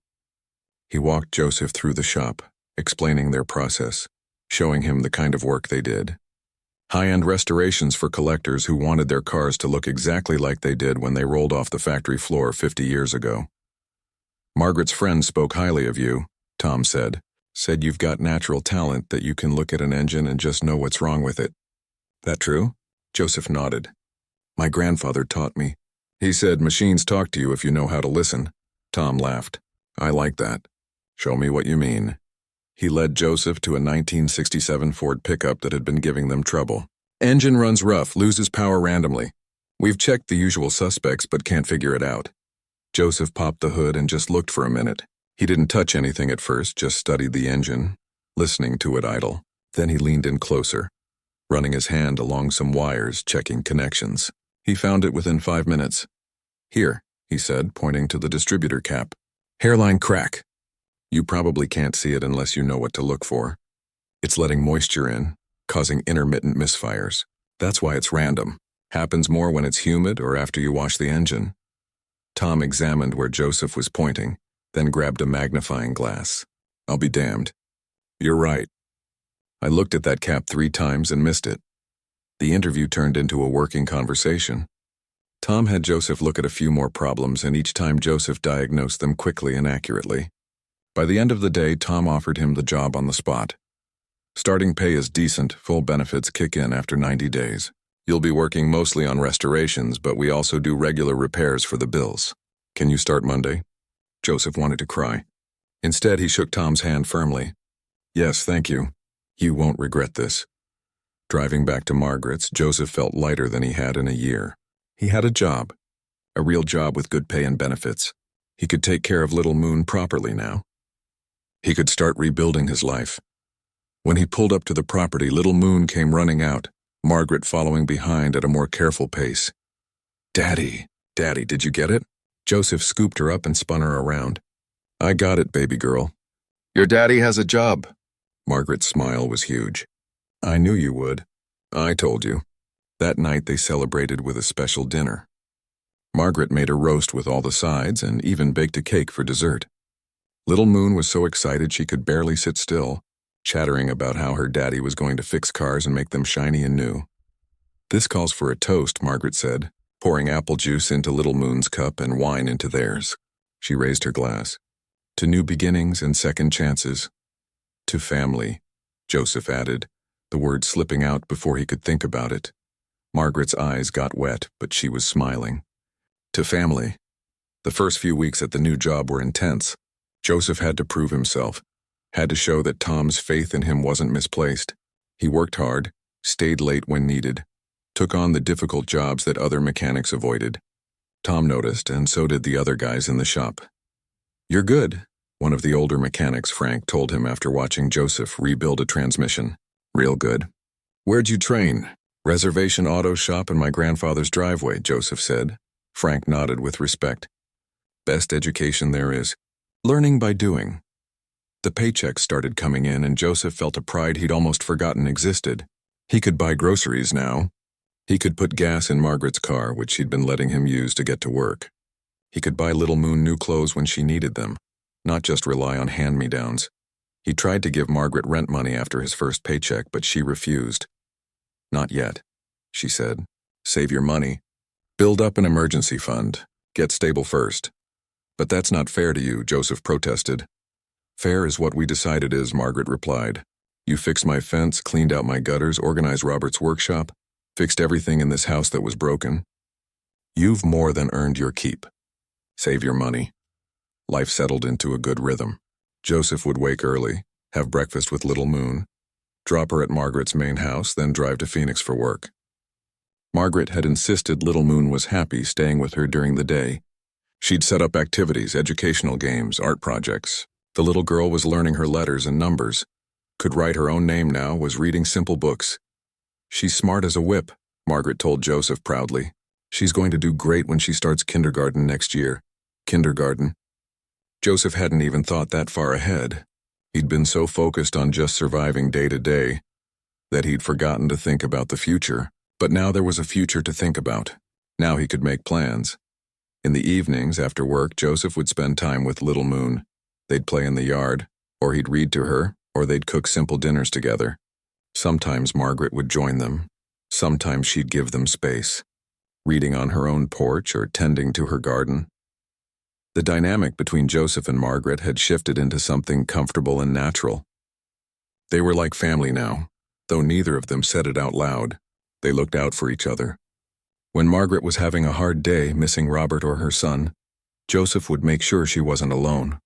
[SPEAKER 1] He walked Joseph through the shop, explaining their process, showing him the kind of work they did. High-end restorations for collectors who wanted their cars to look exactly like they did when they rolled off the factory floor 50 years ago. "Margaret's friend spoke highly of you," Tom said. "Said you've got natural talent, that you can look at an engine and just know what's wrong with it." "That true?" Joseph nodded. "My grandfather taught me. He said machines talk to you if you know how to listen." Tom laughed. "I like that. Show me what you mean." He led Joseph to a 1967 Ford pickup that had been giving them trouble. "Engine runs rough, loses power randomly. We've checked the usual suspects but can't figure it out." Joseph popped the hood and just looked for a minute. He didn't touch anything at first, just studied the engine, listening to it idle. Then he leaned in closer, running his hand along some wires, checking connections. He found it within 5 minutes. "Here," he said, pointing to the distributor cap. "Hairline crack. You probably can't see it unless you know what to look for. It's letting moisture in, causing intermittent misfires. That's why it's random. Happens more when it's humid or after you wash the engine." Tom examined where Joseph was pointing, then grabbed a magnifying glass. "I'll be damned. You're right. I looked at that cap 3 times and missed it." The interview turned into a working conversation. Tom had Joseph look at a few more problems, and each time Joseph diagnosed them quickly and accurately. By the end of the day, Tom offered him the job on the spot. "Starting pay is decent, full benefits kick in after 90 days. You'll be working mostly on restorations, but we also do regular repairs for the bills. Can you start Monday?" Joseph wanted to cry. Instead, he shook Tom's hand firmly. "Yes, thank you. You won't regret this." Driving back to Margaret's, Joseph felt lighter than he had in a year. He had a job, a real job with good pay and benefits. He could take care of Little Moon properly now. He could start rebuilding his life. When he pulled up to the property, Little Moon came running out, Margaret following behind at a more careful pace. "Daddy, Daddy, did you get it?" Joseph scooped her up and spun her around. "I got it, baby girl." "Your daddy has a job." Margaret's smile was huge. "I knew you would. I told you." That night they celebrated with a special dinner. Margaret made a roast with all the sides and even baked a cake for dessert. Little Moon was so excited she could barely sit still. chattering about how her daddy was going to fix cars and make them shiny and new. "This calls for a toast," Margaret said, pouring apple juice into Little Moon's cup and wine into theirs. She raised her glass. "To new beginnings and second chances. To family," Joseph added, the word slipping out before he could think about it. Margaret's eyes got wet, but she was smiling. To family. The first few weeks at the new job were intense. Joseph had to prove himself, had to show that Tom's faith in him wasn't misplaced. He worked hard, stayed late when needed, took on the difficult jobs that other mechanics avoided. Tom noticed, and so did the other guys in the shop. "You're good," one of the older mechanics, Frank, told him after watching Joseph rebuild a transmission. "Real good." "Where'd you train?" "Reservation Auto Shop in my grandfather's driveway," Joseph said. Frank nodded with respect. "Best education there is. Learning by doing." The paychecks started coming in, and Joseph felt a pride he'd almost forgotten existed. He could buy groceries now. He could put gas in Margaret's car, which she'd been letting him use to get to work. He could buy Little Moon new clothes when she needed them, not just rely on hand-me-downs. He tried to give Margaret rent money after his first paycheck, but she refused. "Not yet," she said. "Save your money. Build up an emergency fund. Get stable first." "But that's not fair to you," Joseph protested. "Fair is what we decided is," Margaret replied. "You fixed my fence, cleaned out my gutters, organized Robert's workshop, fixed everything in this house that was broken. You've more than earned your keep. Save your money." Life settled into a good rhythm. Joseph would wake early, have breakfast with Little Moon, drop her at Margaret's main house, then drive to Phoenix for work. Margaret had insisted Little Moon was happy staying with her during the day. She'd set up activities, educational games, art projects. The little girl was learning her letters and numbers, could write her own name now, was reading simple books. "She's smart as a whip," Margaret told Joseph proudly. "She's going to do great when she starts kindergarten next year." Kindergarten. Joseph hadn't even thought that far ahead. He'd been so focused on just surviving day to day that he'd forgotten to think about the future. But now there was a future to think about. Now he could make plans. In the evenings, after work, Joseph would spend time with Little Moon. They'd play in the yard, or he'd read to her, or they'd cook simple dinners together. Sometimes Margaret would join them. Sometimes she'd give them space, reading on her own porch or tending to her garden. The dynamic between Joseph and Margaret had shifted into something comfortable and natural. They were like family now, though neither of them said it out loud. They looked out for each other. When Margaret was having a hard day, missing Robert or her son, Joseph would make sure she wasn't alone.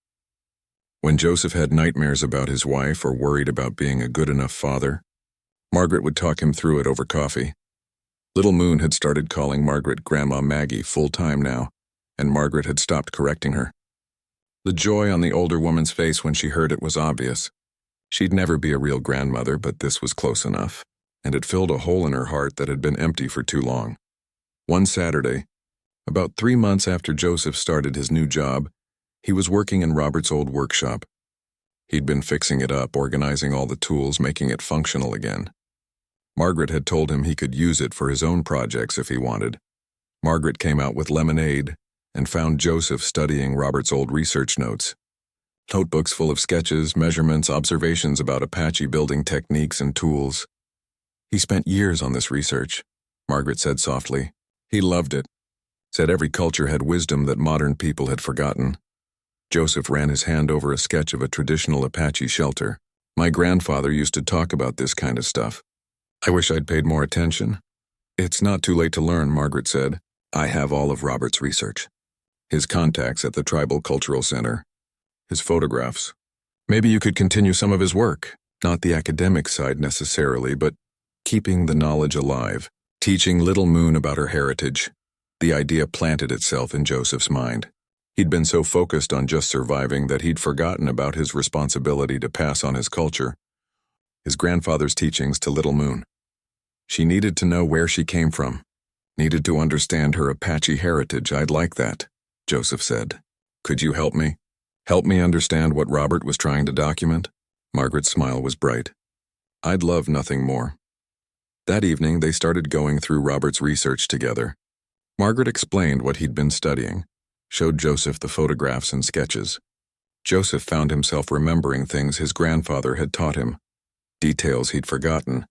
[SPEAKER 1] When Joseph had nightmares about his wife or worried about being a good enough father, Margaret would talk him through it over coffee. Little Moon had started calling Margaret Grandma Maggie full-time now, and Margaret had stopped correcting her. The joy on the older woman's face when she heard it was obvious. She'd never be a real grandmother, but this was close enough, and it filled a hole in her heart that had been empty for too long. One Saturday, about 3 months after Joseph started his new job, he was working in Robert's old workshop. He'd been fixing it up, organizing all the tools, making it functional again. Margaret had told him he could use it for his own projects if he wanted. Margaret came out with lemonade and found Joseph studying Robert's old research notes. Notebooks full of sketches, measurements, observations about Apache building techniques and tools. "He spent years on this research," Margaret said softly. "He loved it. Said every culture had wisdom that modern people had forgotten." Joseph ran his hand over a sketch of a traditional Apache shelter. "My grandfather used to talk about this kind of stuff. I wish I'd paid more attention." "It's not too late to learn," Margaret said. "I have all of Robert's research. His contacts at the Tribal Cultural Center. His photographs. Maybe you could continue some of his work. Not the academic side necessarily, but keeping the knowledge alive. Teaching Little Moon about her heritage." The idea planted itself in Joseph's mind. He'd been so focused on just surviving that he'd forgotten about his responsibility to pass on his culture, his grandfather's teachings to Little Moon. She needed to know where she came from, needed to understand her Apache heritage. "I'd like that," Joseph said. "Could you help me? Help me understand what Robert was trying to document?" Margaret's smile was bright. "I'd love nothing more." That evening, they started going through Robert's research together. Margaret explained what he'd been studying, showed Joseph the photographs and sketches. Joseph found himself remembering things his grandfather had taught him, Details he'd forgotten.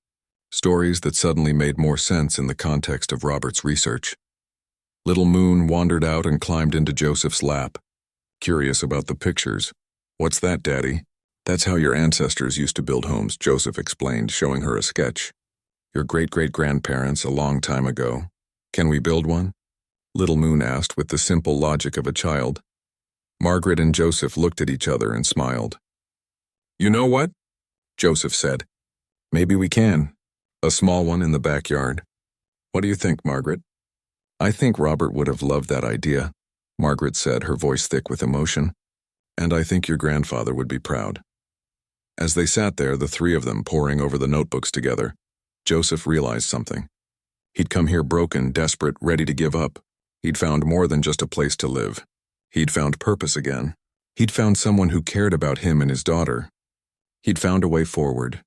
[SPEAKER 1] Stories that suddenly made more sense in the context of Robert's research. Little Moon wandered out and climbed into Joseph's lap, curious about the pictures. "What's that, Daddy?" "That's how your ancestors used to build homes," Joseph explained, showing her a sketch. "Your great-great-grandparents a long time ago. Can we build one?" Little Moon asked with the simple logic of a child. Margaret and Joseph looked at each other and smiled. "You know what?" Joseph said. "Maybe we can. A small one in the backyard. What do you think, Margaret?" "I think Robert would have loved that idea," Margaret said, her voice thick with emotion. "And I think your grandfather would be proud." As they sat there, the three of them poring over the notebooks together, Joseph realized something. He'd come here broken, desperate, ready to give up. He'd found more than just a place to live. He'd found purpose again. He'd found someone who cared about him and his daughter. He'd found a way forward.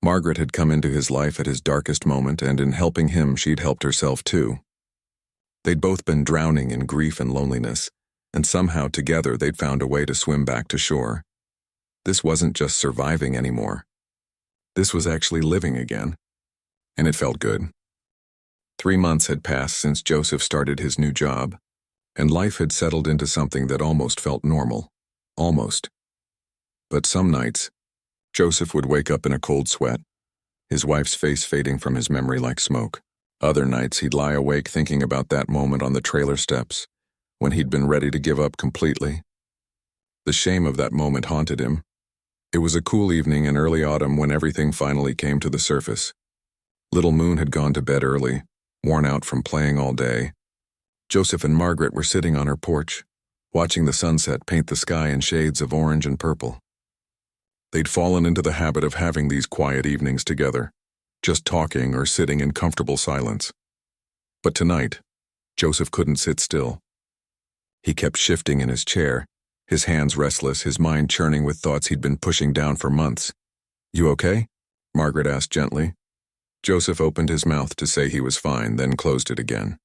[SPEAKER 1] Margaret had come into his life at his darkest moment, and in helping him, she'd helped herself too. They'd both been drowning in grief and loneliness, and somehow together they'd found a way to swim back to shore. This wasn't just surviving anymore. This was actually living again. And it felt good. 3 months had passed since Joseph started his new job, and life had settled into something that almost felt normal. Almost. But some nights, Joseph would wake up in a cold sweat, his wife's face fading from his memory like smoke. Other nights he'd lie awake thinking about that moment on the trailer steps, when he'd been ready to give up completely. The shame of that moment haunted him. It was a cool evening in early autumn when everything finally came to the surface. Little Moon had gone to bed early, worn out from playing all day. Joseph and Margaret were sitting on her porch, watching the sunset paint the sky in shades of orange and purple. They'd fallen into the habit of having these quiet evenings together, just talking or sitting in comfortable silence. But tonight, Joseph couldn't sit still. He kept shifting in his chair, his hands restless, his mind churning with thoughts he'd been pushing down for months. "You okay?" Margaret asked gently. Joseph opened his mouth to say he was fine, then closed it again.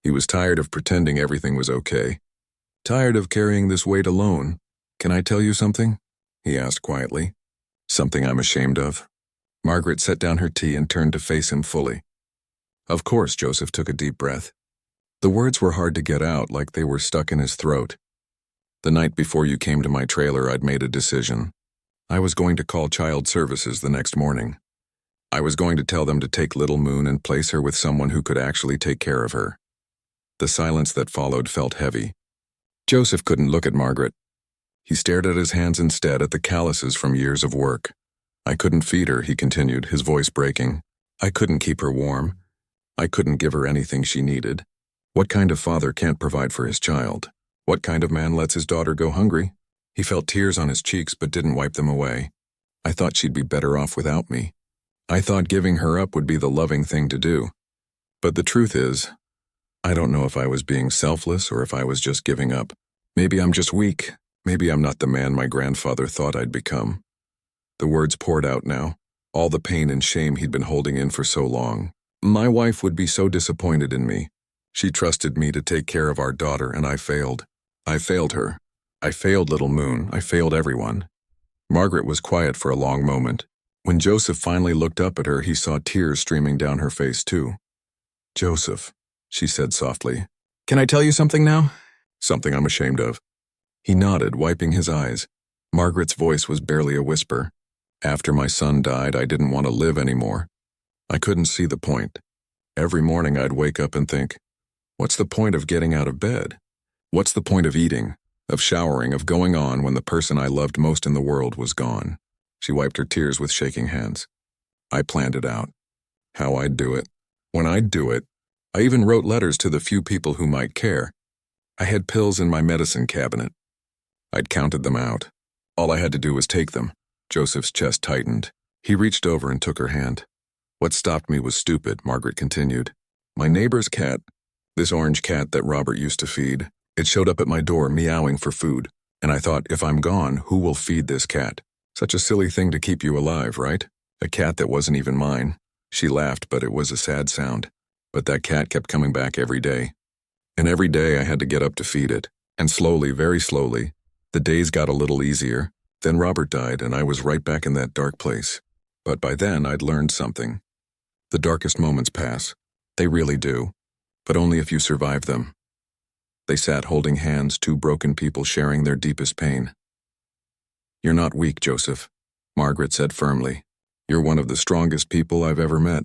[SPEAKER 1] He was tired of pretending everything was okay. "Tired of carrying this weight alone. Can I tell you something?" he asked quietly. "Something I'm ashamed of?" Margaret set down her tea and turned to face him fully. Of course, Joseph took a deep breath. The words were hard to get out, like they were stuck in his throat. "The night before you came to my trailer, I'd made a decision. I was going to call Child Services the next morning. I was going to tell them to take Little Moon and place her with someone who could actually take care of her." The silence that followed felt heavy. Joseph couldn't look at Margaret. He stared at his hands instead, at the calluses from years of work. "I couldn't feed her," he continued, his voice breaking. "I couldn't keep her warm. I couldn't give her anything she needed. What kind of father can't provide for his child? What kind of man lets his daughter go hungry?" He felt tears on his cheeks but didn't wipe them away. "I thought she'd be better off without me. I thought giving her up would be the loving thing to do. But the truth is, I don't know if I was being selfless or if I was just giving up. Maybe I'm just weak. Maybe I'm not the man my grandfather thought I'd become." The words poured out now, all the pain and shame he'd been holding in for so long. "My wife would be so disappointed in me. She trusted me to take care of our daughter, and I failed. I failed her. I failed Little Moon. I failed everyone." Margaret was quiet for a long moment. When Joseph finally looked up at her, he saw tears streaming down her face too. "Joseph," she said softly. "Can I tell you something now?" "Something I'm ashamed of." He nodded, wiping his eyes. Margaret's voice was barely a whisper. "After my son died, I didn't want to live anymore. I couldn't see the point. Every morning I'd wake up and think, what's the point of getting out of bed? What's the point of eating, of showering, of going on when the person I loved most in the world was gone?" She wiped her tears with shaking hands. "I planned it out. How I'd do it. When I'd do it. I even wrote letters to the few people who might care. I had pills in my medicine cabinet. I'd counted them out. All I had to do was take them." Joseph's chest tightened. He reached over and took her hand. "What stopped me was stupid," Margaret continued. "My neighbor's cat, this orange cat that Robert used to feed, it showed up at my door meowing for food, and I thought, if I'm gone, who will feed this cat? Such a silly thing to keep you alive, right? A cat that wasn't even mine." She laughed, but it was a sad sound. "But that cat kept coming back every day. And every day I had to get up to feed it. And slowly, very slowly, the days got a little easier. Then Robert died, and I was right back in that dark place. But by then, I'd learned something. The darkest moments pass. They really do. But only if you survive them. They sat holding hands, two broken people sharing their deepest pain. "You're not weak, Joseph," Margaret said firmly. "You're one of the strongest people I've ever met.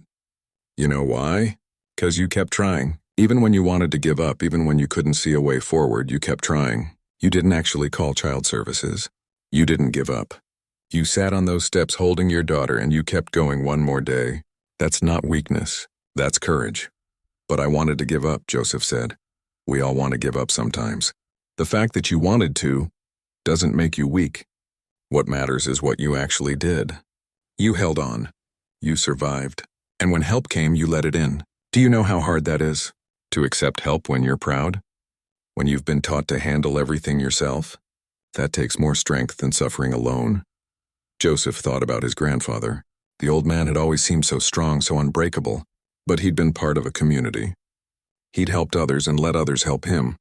[SPEAKER 1] You know why? 'Cause you kept trying. Even when you wanted to give up, even when you couldn't see a way forward, you kept trying. You didn't actually call child services. You didn't give up. You sat on those steps holding your daughter and you kept going one more day. That's not weakness. That's courage." "But I wanted to give up," Joseph said. "We all want to give up sometimes. The fact that you wanted to doesn't make you weak. What matters is what you actually did. You held on. You survived. And when help came, you let it in. Do you know how hard that is? To accept help when you're proud? When you've been taught to handle everything yourself? That takes more strength than suffering alone." Joseph thought about his grandfather. The old man had always seemed so strong, so unbreakable, but he'd been part of a community. He'd helped others and let others help him.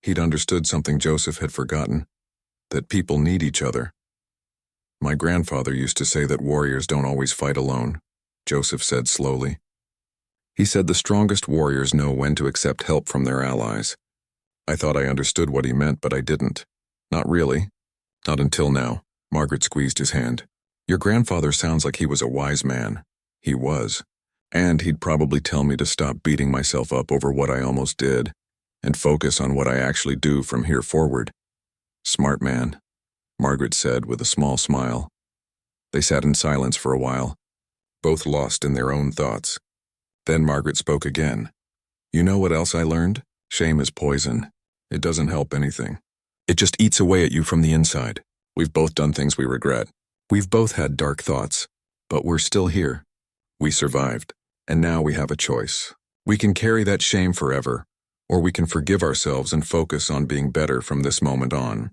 [SPEAKER 1] He'd understood something Joseph had forgotten, that people need each other. "My grandfather used to say that warriors don't always fight alone," Joseph said slowly. He said the strongest warriors know when to accept help from their allies. I thought I understood what he meant, but I didn't. Not really. Not until now. Margaret squeezed his hand. "Your grandfather sounds like he was a wise man." He was. And he'd probably tell me to stop beating myself up over what I almost did, and focus on what I actually do from here forward. "Smart man," Margaret said with a small smile. They sat in silence for a while, both lost in their own thoughts. Then Margaret spoke again. "You know what else I learned? Shame is poison. It doesn't help anything. It just eats away at you from the inside. We've both done things we regret. We've both had dark thoughts, but we're still here. We survived, and now we have a choice. We can carry that shame forever, or we can forgive ourselves and focus on being better from this moment on."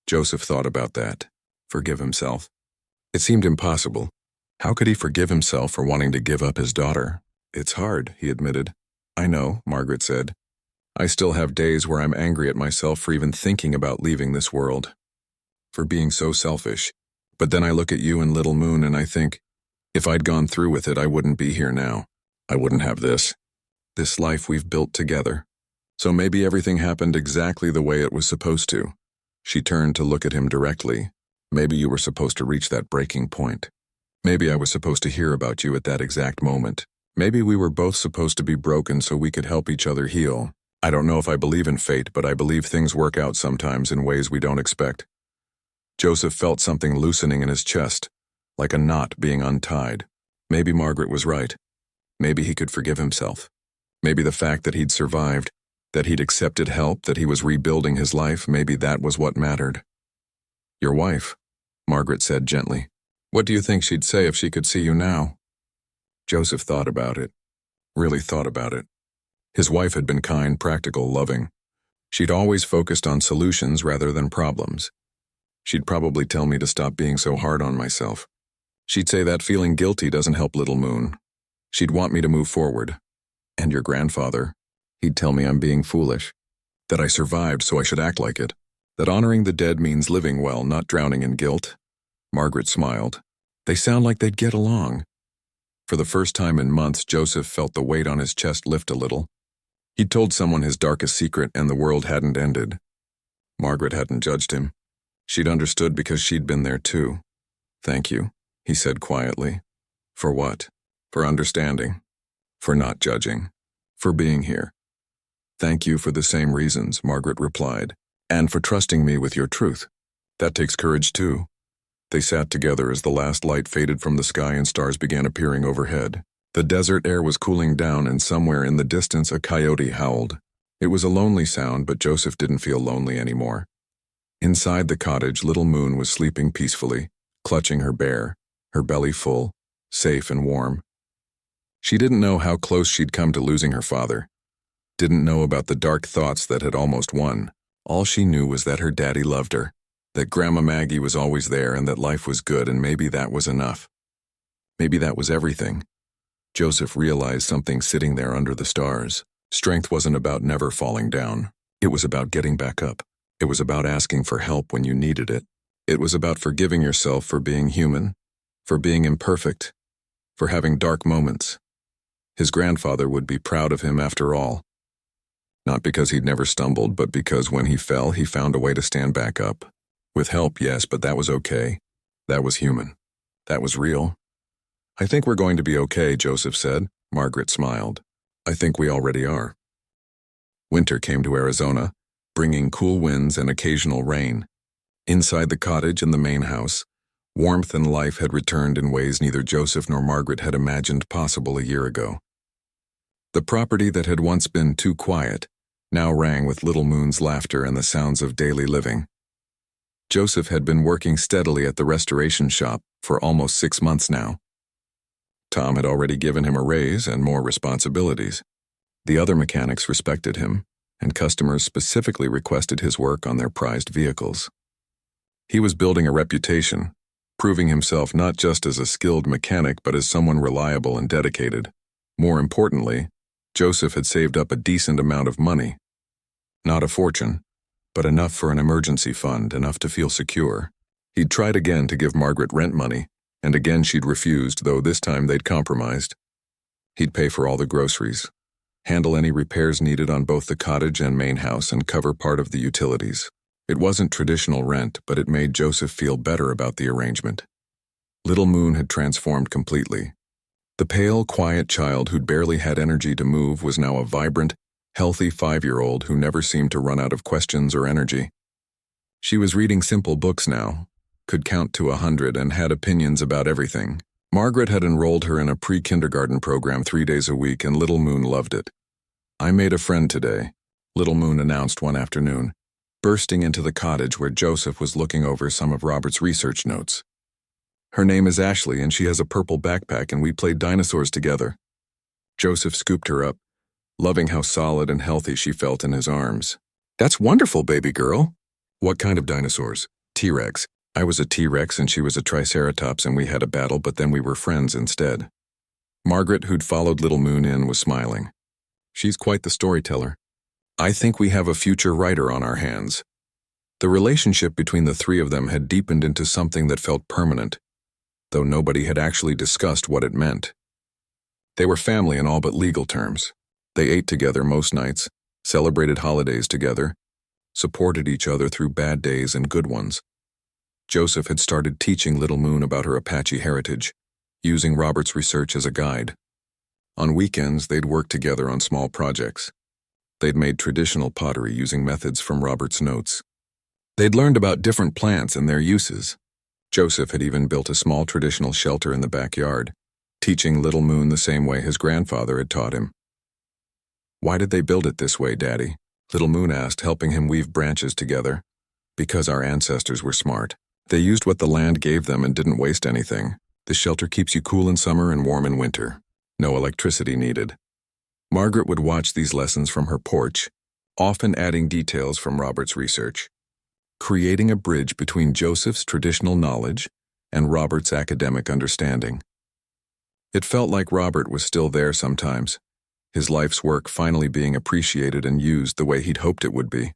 [SPEAKER 1] Joseph thought about that. Forgive himself. It seemed impossible. How could he forgive himself for wanting to give up his daughter? "It's hard," he admitted. "I know," Margaret said. "I still have days where I'm angry at myself for even thinking about leaving this world. For being so selfish. But then I look at you and Little Moon and I think, if I'd gone through with it, I wouldn't be here now. I wouldn't have this life we've built together. So maybe everything happened exactly the way it was supposed to." She turned to look at him directly. "Maybe you were supposed to reach that breaking point. Maybe I was supposed to hear about you at that exact moment. Maybe we were both supposed to be broken so we could help each other heal. I don't know if I believe in fate, but I believe things work out sometimes in ways we don't expect." Joseph felt something loosening in his chest, like a knot being untied. Maybe Margaret was right. Maybe he could forgive himself. Maybe the fact that he'd survived, that he'd accepted help, that he was rebuilding his life, maybe that was what mattered. "Your wife," Margaret said gently. "What do you think she'd say if she could see you now?" Joseph thought about it. Really thought about it. His wife had been kind, practical, loving. She'd always focused on solutions rather than problems. She'd probably tell me to stop being so hard on myself. She'd say that feeling guilty doesn't help Little Moon. She'd want me to move forward. And your grandfather, he'd tell me I'm being foolish. That I survived, so I should act like it. That honoring the dead means living well, not drowning in guilt. Margaret smiled. They sound like they'd get along. For the first time in months, Joseph felt the weight on his chest lift a little. He'd told someone his darkest secret and the world hadn't ended. Margaret hadn't judged him. She'd understood because she'd been there too. "Thank you," he said quietly. "For what?" "For understanding. For not judging. For being here." "Thank you for the same reasons," Margaret replied. "And for trusting me with your truth. That takes courage too." They sat together as the last light faded from the sky and stars began appearing overhead. The desert air was cooling down and somewhere in the distance a coyote howled. It was a lonely sound, but Joseph didn't feel lonely anymore. Inside the cottage, Little Moon was sleeping peacefully, clutching her bear, her belly full, safe and warm. She didn't know how close she'd come to losing her father. Didn't know about the dark thoughts that had almost won. All she knew was that her daddy loved her, that Grandma Maggie was always there and that life was good, and maybe that was enough. Maybe that was everything. Joseph realized something sitting there under the stars. Strength wasn't about never falling down. It was about getting back up. It was about asking for help when you needed it. It was about forgiving yourself for being human, for being imperfect, for having dark moments. His grandfather would be proud of him after all. Not because he'd never stumbled, but because when he fell, he found a way to stand back up. With help, yes, but that was okay. That was human. That was real. I think we're going to be okay, Joseph said. Margaret smiled. I think we already are. Winter came to Arizona, bringing cool winds and occasional rain. Inside the cottage and the main house, warmth and life had returned in ways neither Joseph nor Margaret had imagined possible a year ago. The property that had once been too quiet now rang with Little Moon's laughter and the sounds of daily living. Joseph had been working steadily at the restoration shop for almost 6 months now. Tom had already given him a raise and more responsibilities. The other mechanics respected him, and customers specifically requested his work on their prized vehicles. He was building a reputation, proving himself not just as a skilled mechanic but as someone reliable and dedicated. More importantly, Joseph had saved up a decent amount of money. Not a fortune, but enough for an emergency fund, enough to feel secure. He'd tried again to give Margaret rent money, and again she'd refused, though this time they'd compromised. He'd pay for all the groceries, handle any repairs needed on both the cottage and main house, and cover part of the utilities. It wasn't traditional rent, but it made Joseph feel better about the arrangement. Little Moon had transformed completely. The pale, quiet child who'd barely had energy to move was now a vibrant, healthy 5-year-old who never seemed to run out of questions or energy. She was reading simple books now, could count to 100, and had opinions about everything. Margaret had enrolled her in a pre-kindergarten program 3 days a week, and Little Moon loved it. I made a friend today, Little Moon announced one afternoon, bursting into the cottage where Joseph was looking over some of Robert's research notes. Her name is Ashley, and she has a purple backpack, and we played dinosaurs together. Joseph scooped her up, loving how solid and healthy she felt in his arms. That's wonderful, baby girl. What kind of dinosaurs? T-Rex. I was a T-Rex and she was a Triceratops, and we had a battle, but then we were friends instead. Margaret, who'd followed Little Moon in, was smiling. She's quite the storyteller. I think we have a future writer on our hands. The relationship between the three of them had deepened into something that felt permanent, though nobody had actually discussed what it meant. They were family in all but legal terms. They ate together most nights, celebrated holidays together, supported each other through bad days and good ones. Joseph had started teaching Little Moon about her Apache heritage, using Robert's research as a guide. On weekends, they'd worked together on small projects. They'd made traditional pottery using methods from Robert's notes. They'd learned about different plants and their uses. Joseph had even built a small traditional shelter in the backyard, teaching Little Moon the same way his grandfather had taught him. Why did they build it this way, Daddy? Little Moon asked, helping him weave branches together. Because our ancestors were smart. They used what the land gave them and didn't waste anything. The shelter keeps you cool in summer and warm in winter. No electricity needed. Margaret would watch these lessons from her porch, often adding details from Robert's research, creating a bridge between Joseph's traditional knowledge and Robert's academic understanding. It felt like Robert was still there sometimes, his life's work finally being appreciated and used the way he'd hoped it would be.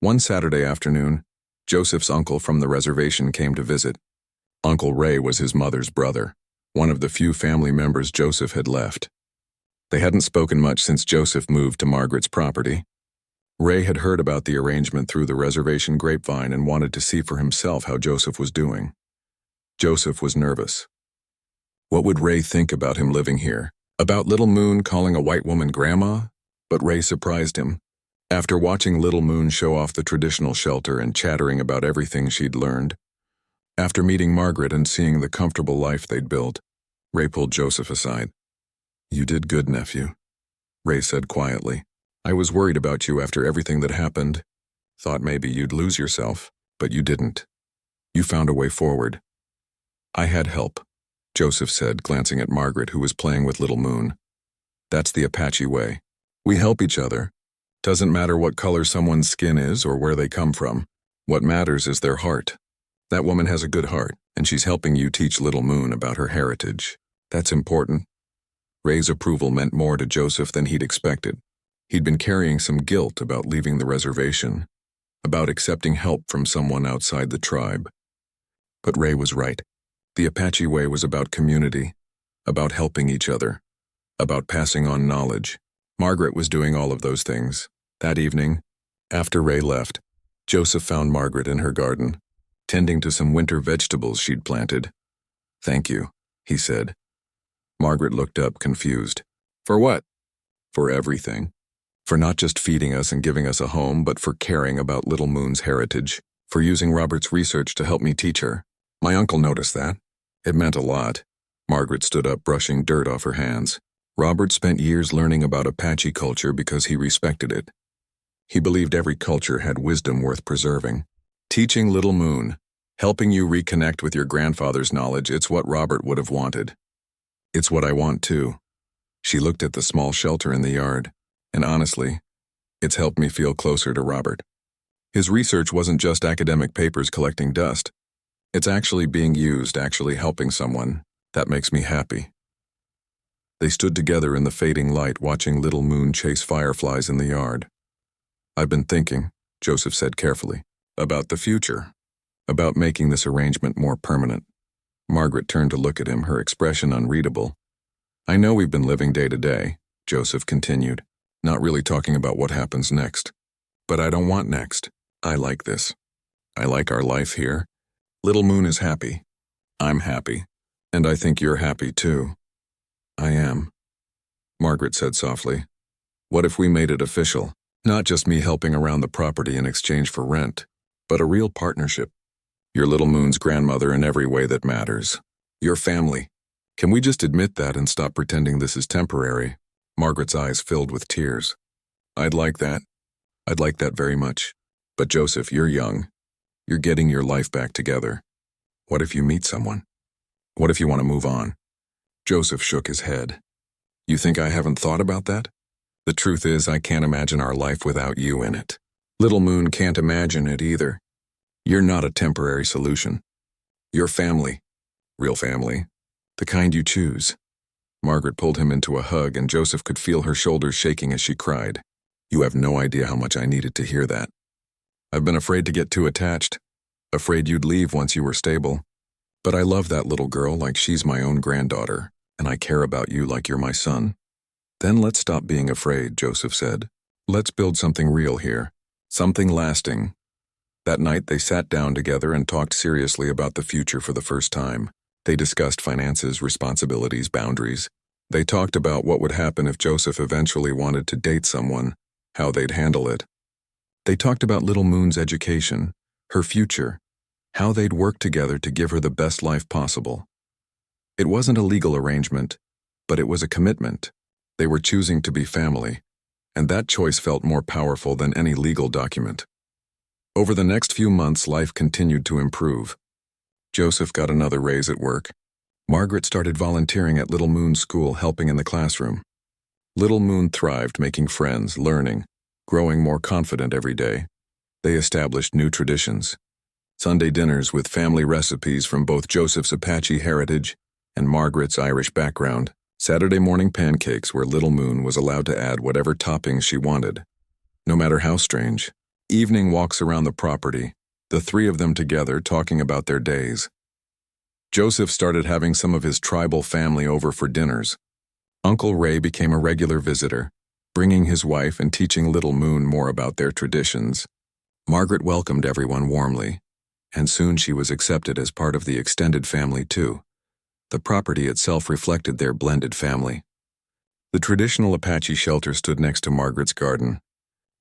[SPEAKER 1] One Saturday afternoon, Joseph's uncle from the reservation came to visit. Uncle Ray was his mother's brother, one of the few family members Joseph had left. They hadn't spoken much since Joseph moved to Margaret's property. Ray had heard about the arrangement through the reservation grapevine and wanted to see for himself how Joseph was doing. Joseph was nervous. What would Ray think about him living here? About Little Moon calling a white woman grandma? But Ray surprised him. After watching Little Moon show off the traditional shelter and chattering about everything she'd learned, after meeting Margaret and seeing the comfortable life they'd built, Ray pulled Joseph aside. You did good, nephew, Ray said quietly. I was worried about you after everything that happened. Thought maybe you'd lose yourself, but you didn't. You found a way forward. I had help, Joseph said, glancing at Margaret, who was playing with Little Moon. That's the Apache way. We help each other. Doesn't matter what color someone's skin is or where they come from. What matters is their heart. That woman has a good heart, and she's helping you teach Little Moon about her heritage. That's important. Ray's approval meant more to Joseph than he'd expected. He'd been carrying some guilt about leaving the reservation. about accepting help from someone outside the tribe. But Ray was right. The Apache way was about community, about helping each other, about passing on knowledge. Margaret was doing all of those things. That evening, after Ray left, Joseph found Margaret in her garden, tending to some winter vegetables she'd planted. "Thank you," he said. Margaret looked up, confused. "For what?" "For everything. For not just feeding us and giving us a home, but for caring about Little Moon's heritage, for using Robert's research to help me teach her. My uncle noticed that. It meant a lot." Margaret stood up, brushing dirt off her hands. Robert spent years learning about Apache culture because he respected it. He believed every culture had wisdom worth preserving. Teaching Little Moon, helping you reconnect with your grandfather's knowledge, it's what Robert would have wanted. It's what I want too. She looked at the small shelter in the yard, and honestly, it's helped me feel closer to Robert. His research wasn't just academic papers collecting dust. It's actually being used, actually helping someone. That makes me happy. They stood together in the fading light, watching Little Moon chase fireflies in the yard. "I've been thinking," Joseph said carefully, "about the future, about making this arrangement more permanent." Margaret turned to look at him, her expression unreadable. "I know we've been living day to day," Joseph continued, "not really talking about what happens next. But I don't want next. I like this. I like our life here. Little Moon is happy. I'm happy. And I think you're happy too." "I am," Margaret said softly. "What if we made it official? Not just me helping around the property in exchange for rent, but a real partnership. You're Little Moon's grandmother in every way that matters. Your family. Can we just admit that and stop pretending this is temporary?" Margaret's eyes filled with tears. "I'd like that. I'd like that very much. But Joseph, you're young. You're getting your life back together. What if you meet someone? What if you want to move on?" Joseph shook his head. "You think I haven't thought about that? The truth is, I can't imagine our life without you in it. Little Moon can't imagine it either. You're not a temporary solution. You're family. Real family. The kind you choose." Margaret pulled him into a hug, and Joseph could feel her shoulders shaking as she cried. "You have no idea how much I needed to hear that. I've been afraid to get too attached, afraid you'd leave once you were stable. But I love that little girl like she's my own granddaughter, and I care about you like you're my son." "Then let's stop being afraid," Joseph said. "Let's build something real here, something lasting." That night they sat down together and talked seriously about the future for the first time. They discussed finances, responsibilities, boundaries. They talked about what would happen if Joseph eventually wanted to date someone, how they'd handle it. They talked about Little Moon's education, her future, how they'd work together to give her the best life possible. It wasn't a legal arrangement, but it was a commitment. They were choosing to be family, and that choice felt more powerful than any legal document. Over the next few months, life continued to improve. Joseph got another raise at work. Margaret started volunteering at Little Moon's school, helping in the classroom. Little Moon thrived, making friends, learning, growing more confident every day. They established new traditions. Sunday dinners with family recipes from both Joseph's Apache heritage and Margaret's Irish background. Saturday morning pancakes where Little Moon was allowed to add whatever toppings she wanted, no matter how strange. Evening walks around the property, the three of them together talking about their days. Joseph started having some of his tribal family over for dinners. Uncle Ray became a regular visitor, bringing his wife and teaching Little Moon more about their traditions. Margaret welcomed everyone warmly, and soon she was accepted as part of the extended family too. The property itself reflected their blended family. The traditional Apache shelter stood next to Margaret's garden.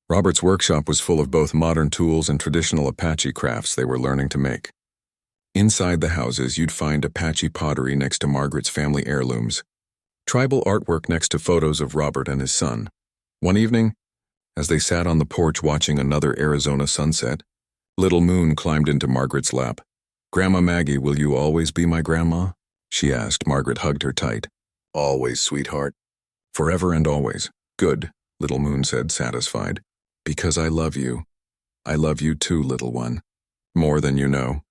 [SPEAKER 1] Robert's workshop was full of both modern tools and traditional Apache crafts they were learning to make. Inside the houses, you'd find Apache pottery next to Margaret's family heirlooms, tribal artwork next to photos of Robert and his son. One evening, as they sat on the porch watching another Arizona sunset, Little Moon climbed into Margaret's lap. "Grandma Maggie, will you always be my grandma?" she asked. Margaret hugged her tight. "Always, sweetheart. Forever and always." "Good," Little Moon said, satisfied. "Because I love you. I love you too, little one. More than you know."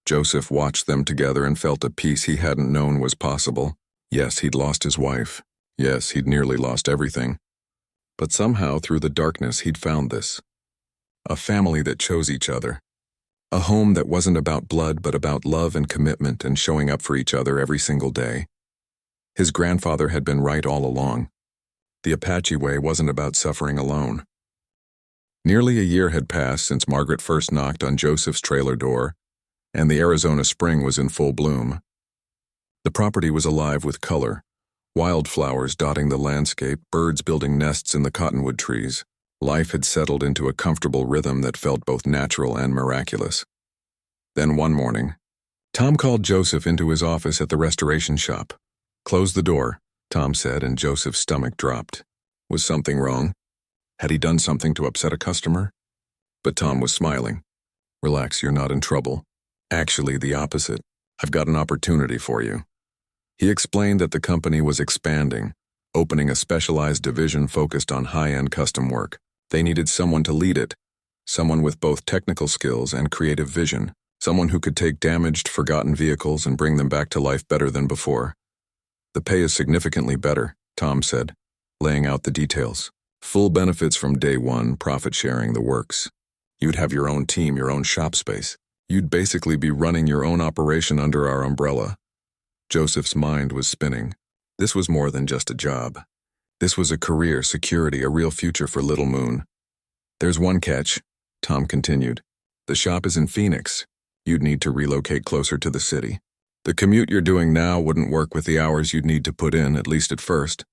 [SPEAKER 1] Joseph watched them together and felt a peace he hadn't known was possible. Yes, he'd lost his wife. Yes, he'd nearly lost everything. But somehow, through the darkness, he'd found this. A family that chose each other. A home that wasn't about blood but about love and commitment and showing up for each other every single day. His grandfather had been right all along. The Apache way wasn't about suffering alone. Nearly a year had passed since Margaret first knocked on Joseph's trailer door, and the Arizona spring was in full bloom. The property was alive with color, wildflowers dotting the landscape, birds building nests in the cottonwood trees. Life had settled into a comfortable rhythm that felt both natural and miraculous. Then one morning, Tom called Joseph into his office at the restoration shop. "Close the door," Tom said, and Joseph's stomach dropped. Was something wrong? Had he done something to upset a customer? But Tom was smiling. "Relax, you're not in trouble. Actually, the opposite. I've got an opportunity for you." He explained that the company was expanding, opening a specialized division focused on high-end custom work. They needed someone to lead it, someone with both technical skills and creative vision, someone who could take damaged, forgotten vehicles and bring them back to life better than before. "The pay is significantly better," Tom said, laying out the details. "Full benefits from day one, profit sharing, the works. You'd have your own team, your own shop space. You'd basically be running your own operation under our umbrella." Joseph's mind was spinning. This was more than just a job. This was a career, security, a real future for Little Moon. "There's one catch," Tom continued. "The shop is in Phoenix. You'd need to relocate closer to the city. The commute you're doing now wouldn't work with the hours you'd need to put in, at least at first."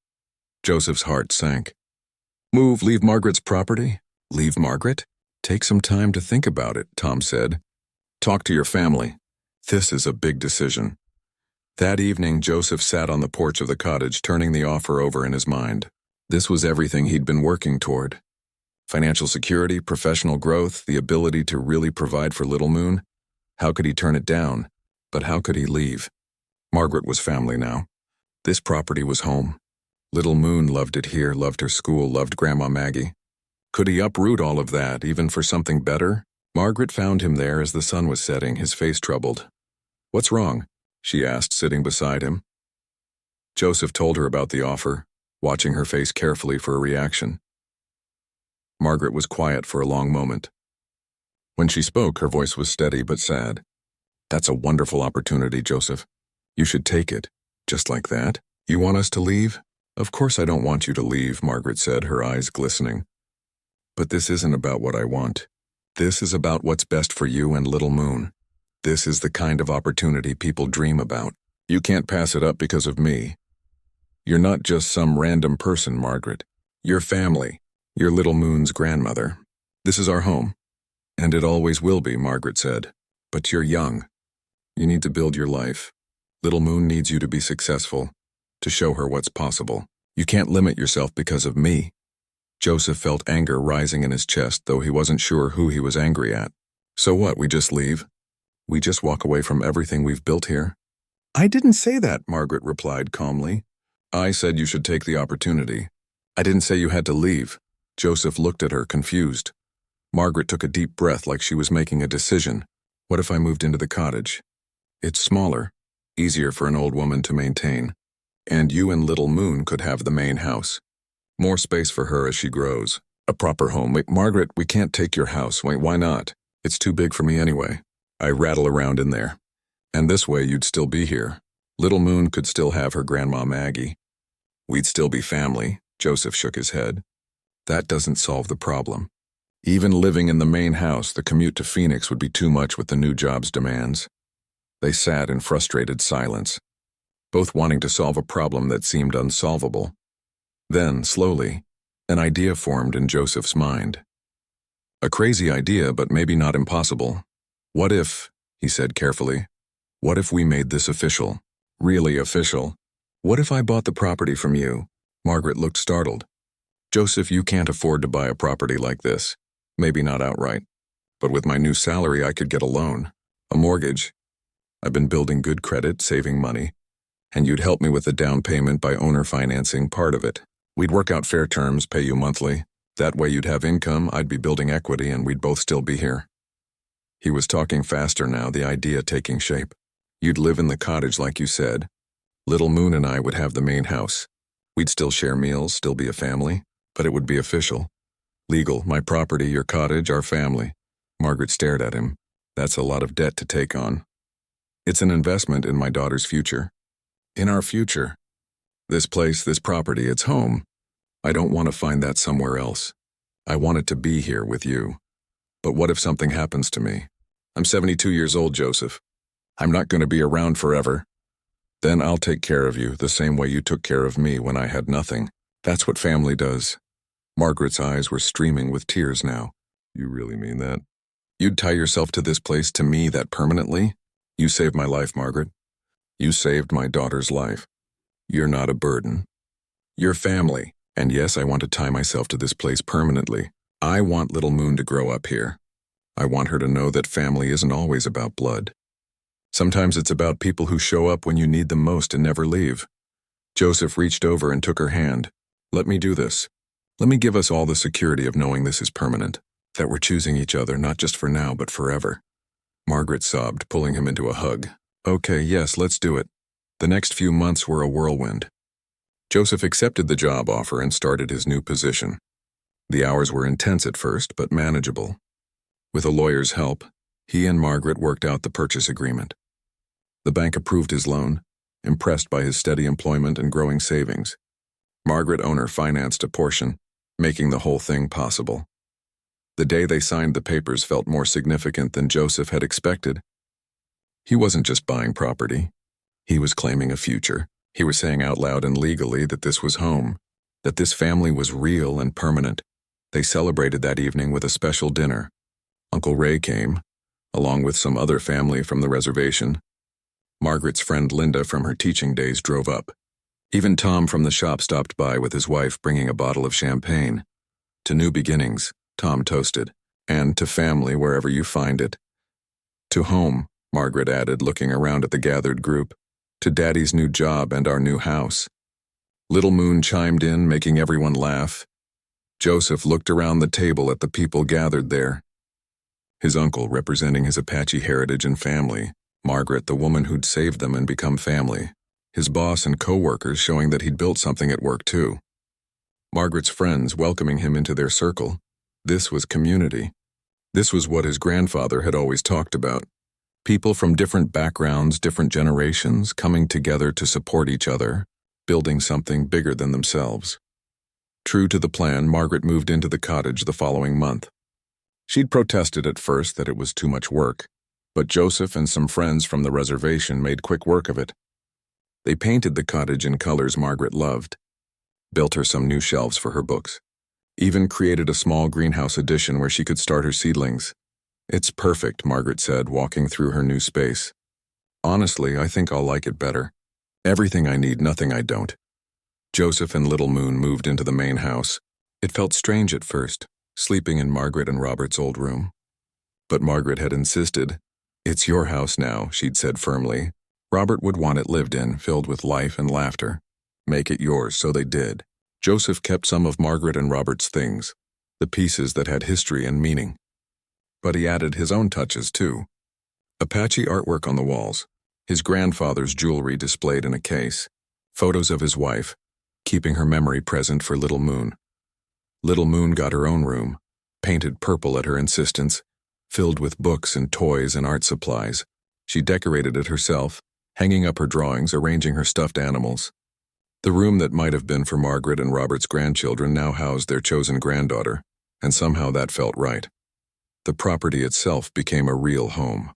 [SPEAKER 1] Joseph's heart sank. Leave Margaret's property? Leave Margaret? "Take some time to think about it," Tom said. "Talk to your family. This is a big decision." That evening, Joseph sat on the porch of the cottage, turning the offer over in his mind. This was everything he'd been working toward. Financial security, professional growth, the ability to really provide for Little Moon. How could he turn it down? But how could he leave? Margaret was family now. This property was home. Little Moon loved it here, loved her school, loved Grandma Maggie. Could he uproot all of that, even for something better? Margaret found him there as the sun was setting, his face troubled. "What's wrong?" she asked, sitting beside him. Joseph told her about the offer, watching her face carefully for a reaction. Margaret was quiet for a long moment. When she spoke, her voice was steady but sad. "That's a wonderful opportunity, Joseph. You should take it. Just like that? You want us to leave?" "Of course I don't want you to leave," Margaret said, her eyes glistening. "But this isn't about what I want. This is about what's best for you and Little Moon. This is the kind of opportunity people dream about. You can't pass it up because of me. You're not just some random person, Margaret. You're family. You're Little Moon's grandmother. This is our home. And it always will be," Margaret said. "But you're young. You need to build your life. Little Moon needs you to be successful, to show her what's possible. You can't limit yourself because of me." Joseph felt anger rising in his chest, though he wasn't sure who he was angry at. "So what, we just leave? We just walk away from everything we've built here?" "I didn't say that," Margaret replied calmly. "I said you should take the opportunity. I didn't say you had to leave." Joseph looked at her, confused. Margaret took a deep breath like she was making a decision. "What if I moved into the cottage? It's smaller, easier for an old woman to maintain. And you and Little Moon could have the main house. More space for her as she grows. A proper home." "Wait, Margaret, we can't take your house." "Wait, why not? It's too big for me anyway. I rattle around in there. And this way you'd still be here. Little Moon could still have her Grandma Maggie. We'd still be family." Joseph shook his head. "That doesn't solve the problem. Even living in the main house, the commute to Phoenix would be too much with the new job's demands." They sat in frustrated silence, both wanting to solve a problem that seemed unsolvable. Then, slowly, an idea formed in Joseph's mind. A crazy idea, but maybe not impossible. "What if," he said carefully, "what if we made this official? Really official? What if I bought the property from you?" Margaret looked startled. "Joseph, you can't afford to buy a property like this. Maybe not outright. But with my new salary, I could get a loan. A mortgage. I've been building good credit, saving money. And you'd help me with the down payment by owner financing part of it. We'd work out fair terms, pay you monthly. That way you'd have income, I'd be building equity, and we'd both still be here." He was talking faster now, the idea taking shape. "You'd live in the cottage like you said. Little Moon and I would have the main house. We'd still share meals, still be a family, but it would be official. Legal, my property, your cottage, our family. Margaret stared at him. That's a lot of debt to take on. It's an investment in my daughter's future. In our future. This place, this property, it's home. I don't want to find that somewhere else. I want it to be here with you. But what if something happens to me? I'm 72 years old, Joseph. I'm not going to be around forever. Then I'll take care of you the same way you took care of me when I had nothing. That's what family does. Margaret's eyes were streaming with tears now. You really mean that? You'd tie yourself to this place, to me, that permanently? You saved my life, Margaret. You saved my daughter's life. You're not a burden. You're family. And yes, I want to tie myself to this place permanently. I want little Moon to grow up here. I want her to know that family isn't always about blood. Sometimes it's about people who show up when you need them most and never leave. Joseph reached over and took her hand. Let me do this. Let me give us all the security of knowing this is permanent, that we're choosing each other not just for now but forever. Margaret sobbed, pulling him into a hug. Okay, yes, let's do it. The next few months were a whirlwind. Joseph accepted the job offer and started his new position. The hours were intense at first, but manageable. With a lawyer's help, he and Margaret worked out the purchase agreement. The bank approved his loan, impressed by his steady employment and growing savings. Margaret owner financed a portion, making the whole thing possible. The day they signed the papers felt more significant than Joseph had expected. He wasn't just buying property. He was claiming a future. He was saying out loud and legally that this was home, that this family was real and permanent. They celebrated that evening with a special dinner. Uncle Ray came, along with some other family from the reservation. Margaret's friend Linda from her teaching days drove up. Even Tom from the shop stopped by with his wife bringing a bottle of champagne. To new beginnings, Tom toasted, and to family wherever you find it. To home, Margaret added, looking around at the gathered group. To Daddy's new job and our new house. Little Moon chimed in, making everyone laugh. Joseph looked around the table at the people gathered there. His uncle representing his Apache heritage and family, Margaret, the woman who'd saved them and become family, his boss and co-workers showing that he'd built something at work too. Margaret's friends welcoming him into their circle. This was community. This was what his grandfather had always talked about. People from different backgrounds, different generations, coming together to support each other, building something bigger than themselves. True to the plan, Margaret moved into the cottage the following month. She'd protested at first that it was too much work, but Joseph and some friends from the reservation made quick work of it. They painted the cottage in colors Margaret loved, built her some new shelves for her books, even created a small greenhouse addition where she could start her seedlings. It's perfect, Margaret said, walking through her new space. Honestly, I think I'll like it better. Everything I need, nothing I don't. Joseph and Little Moon moved into the main house. It felt strange at first, sleeping in Margaret and Robert's old room. But Margaret had insisted. It's your house now, she'd said firmly. Robert would want it lived in, filled with life and laughter. Make it yours, so they did. Joseph kept some of Margaret and Robert's things, the pieces that had history and meaning. But he added his own touches, too. Apache artwork on the walls, his grandfather's jewelry displayed in a case, photos of his wife, keeping her memory present for Little Moon. Little Moon got her own room, painted purple at her insistence, filled with books and toys and art supplies. She decorated it herself, hanging up her drawings, arranging her stuffed animals. The room that might have been for Margaret and Robert's grandchildren now housed their chosen granddaughter, and somehow that felt right. The property itself became a real home.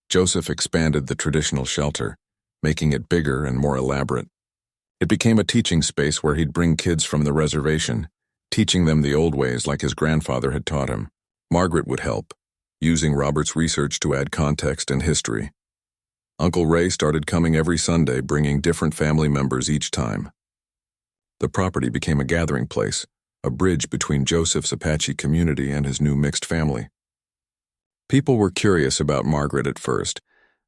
[SPEAKER 1] Joseph expanded the traditional shelter, making it bigger and more elaborate. It became a teaching space where he'd bring kids from the reservation, teaching them the old ways like his grandfather had taught him. Margaret would help, using Robert's research to add context and history. Uncle Ray started coming every Sunday, bringing different family members each time. The property became a gathering place, a bridge between Joseph's Apache community and his new mixed family. People were curious about Margaret at first,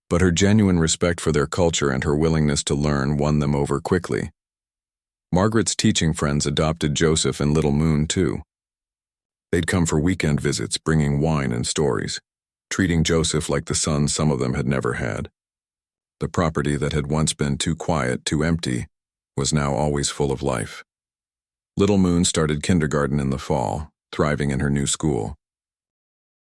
[SPEAKER 1] but her genuine respect for their culture and her willingness to learn won them over quickly. Margaret's teaching friends adopted Joseph and Little Moon, too. They'd come for weekend visits, bringing wine and stories, treating Joseph like the son some of them had never had. The property that had once been too quiet, too empty, was now always full of life. Little Moon started kindergarten in the fall, thriving in her new school.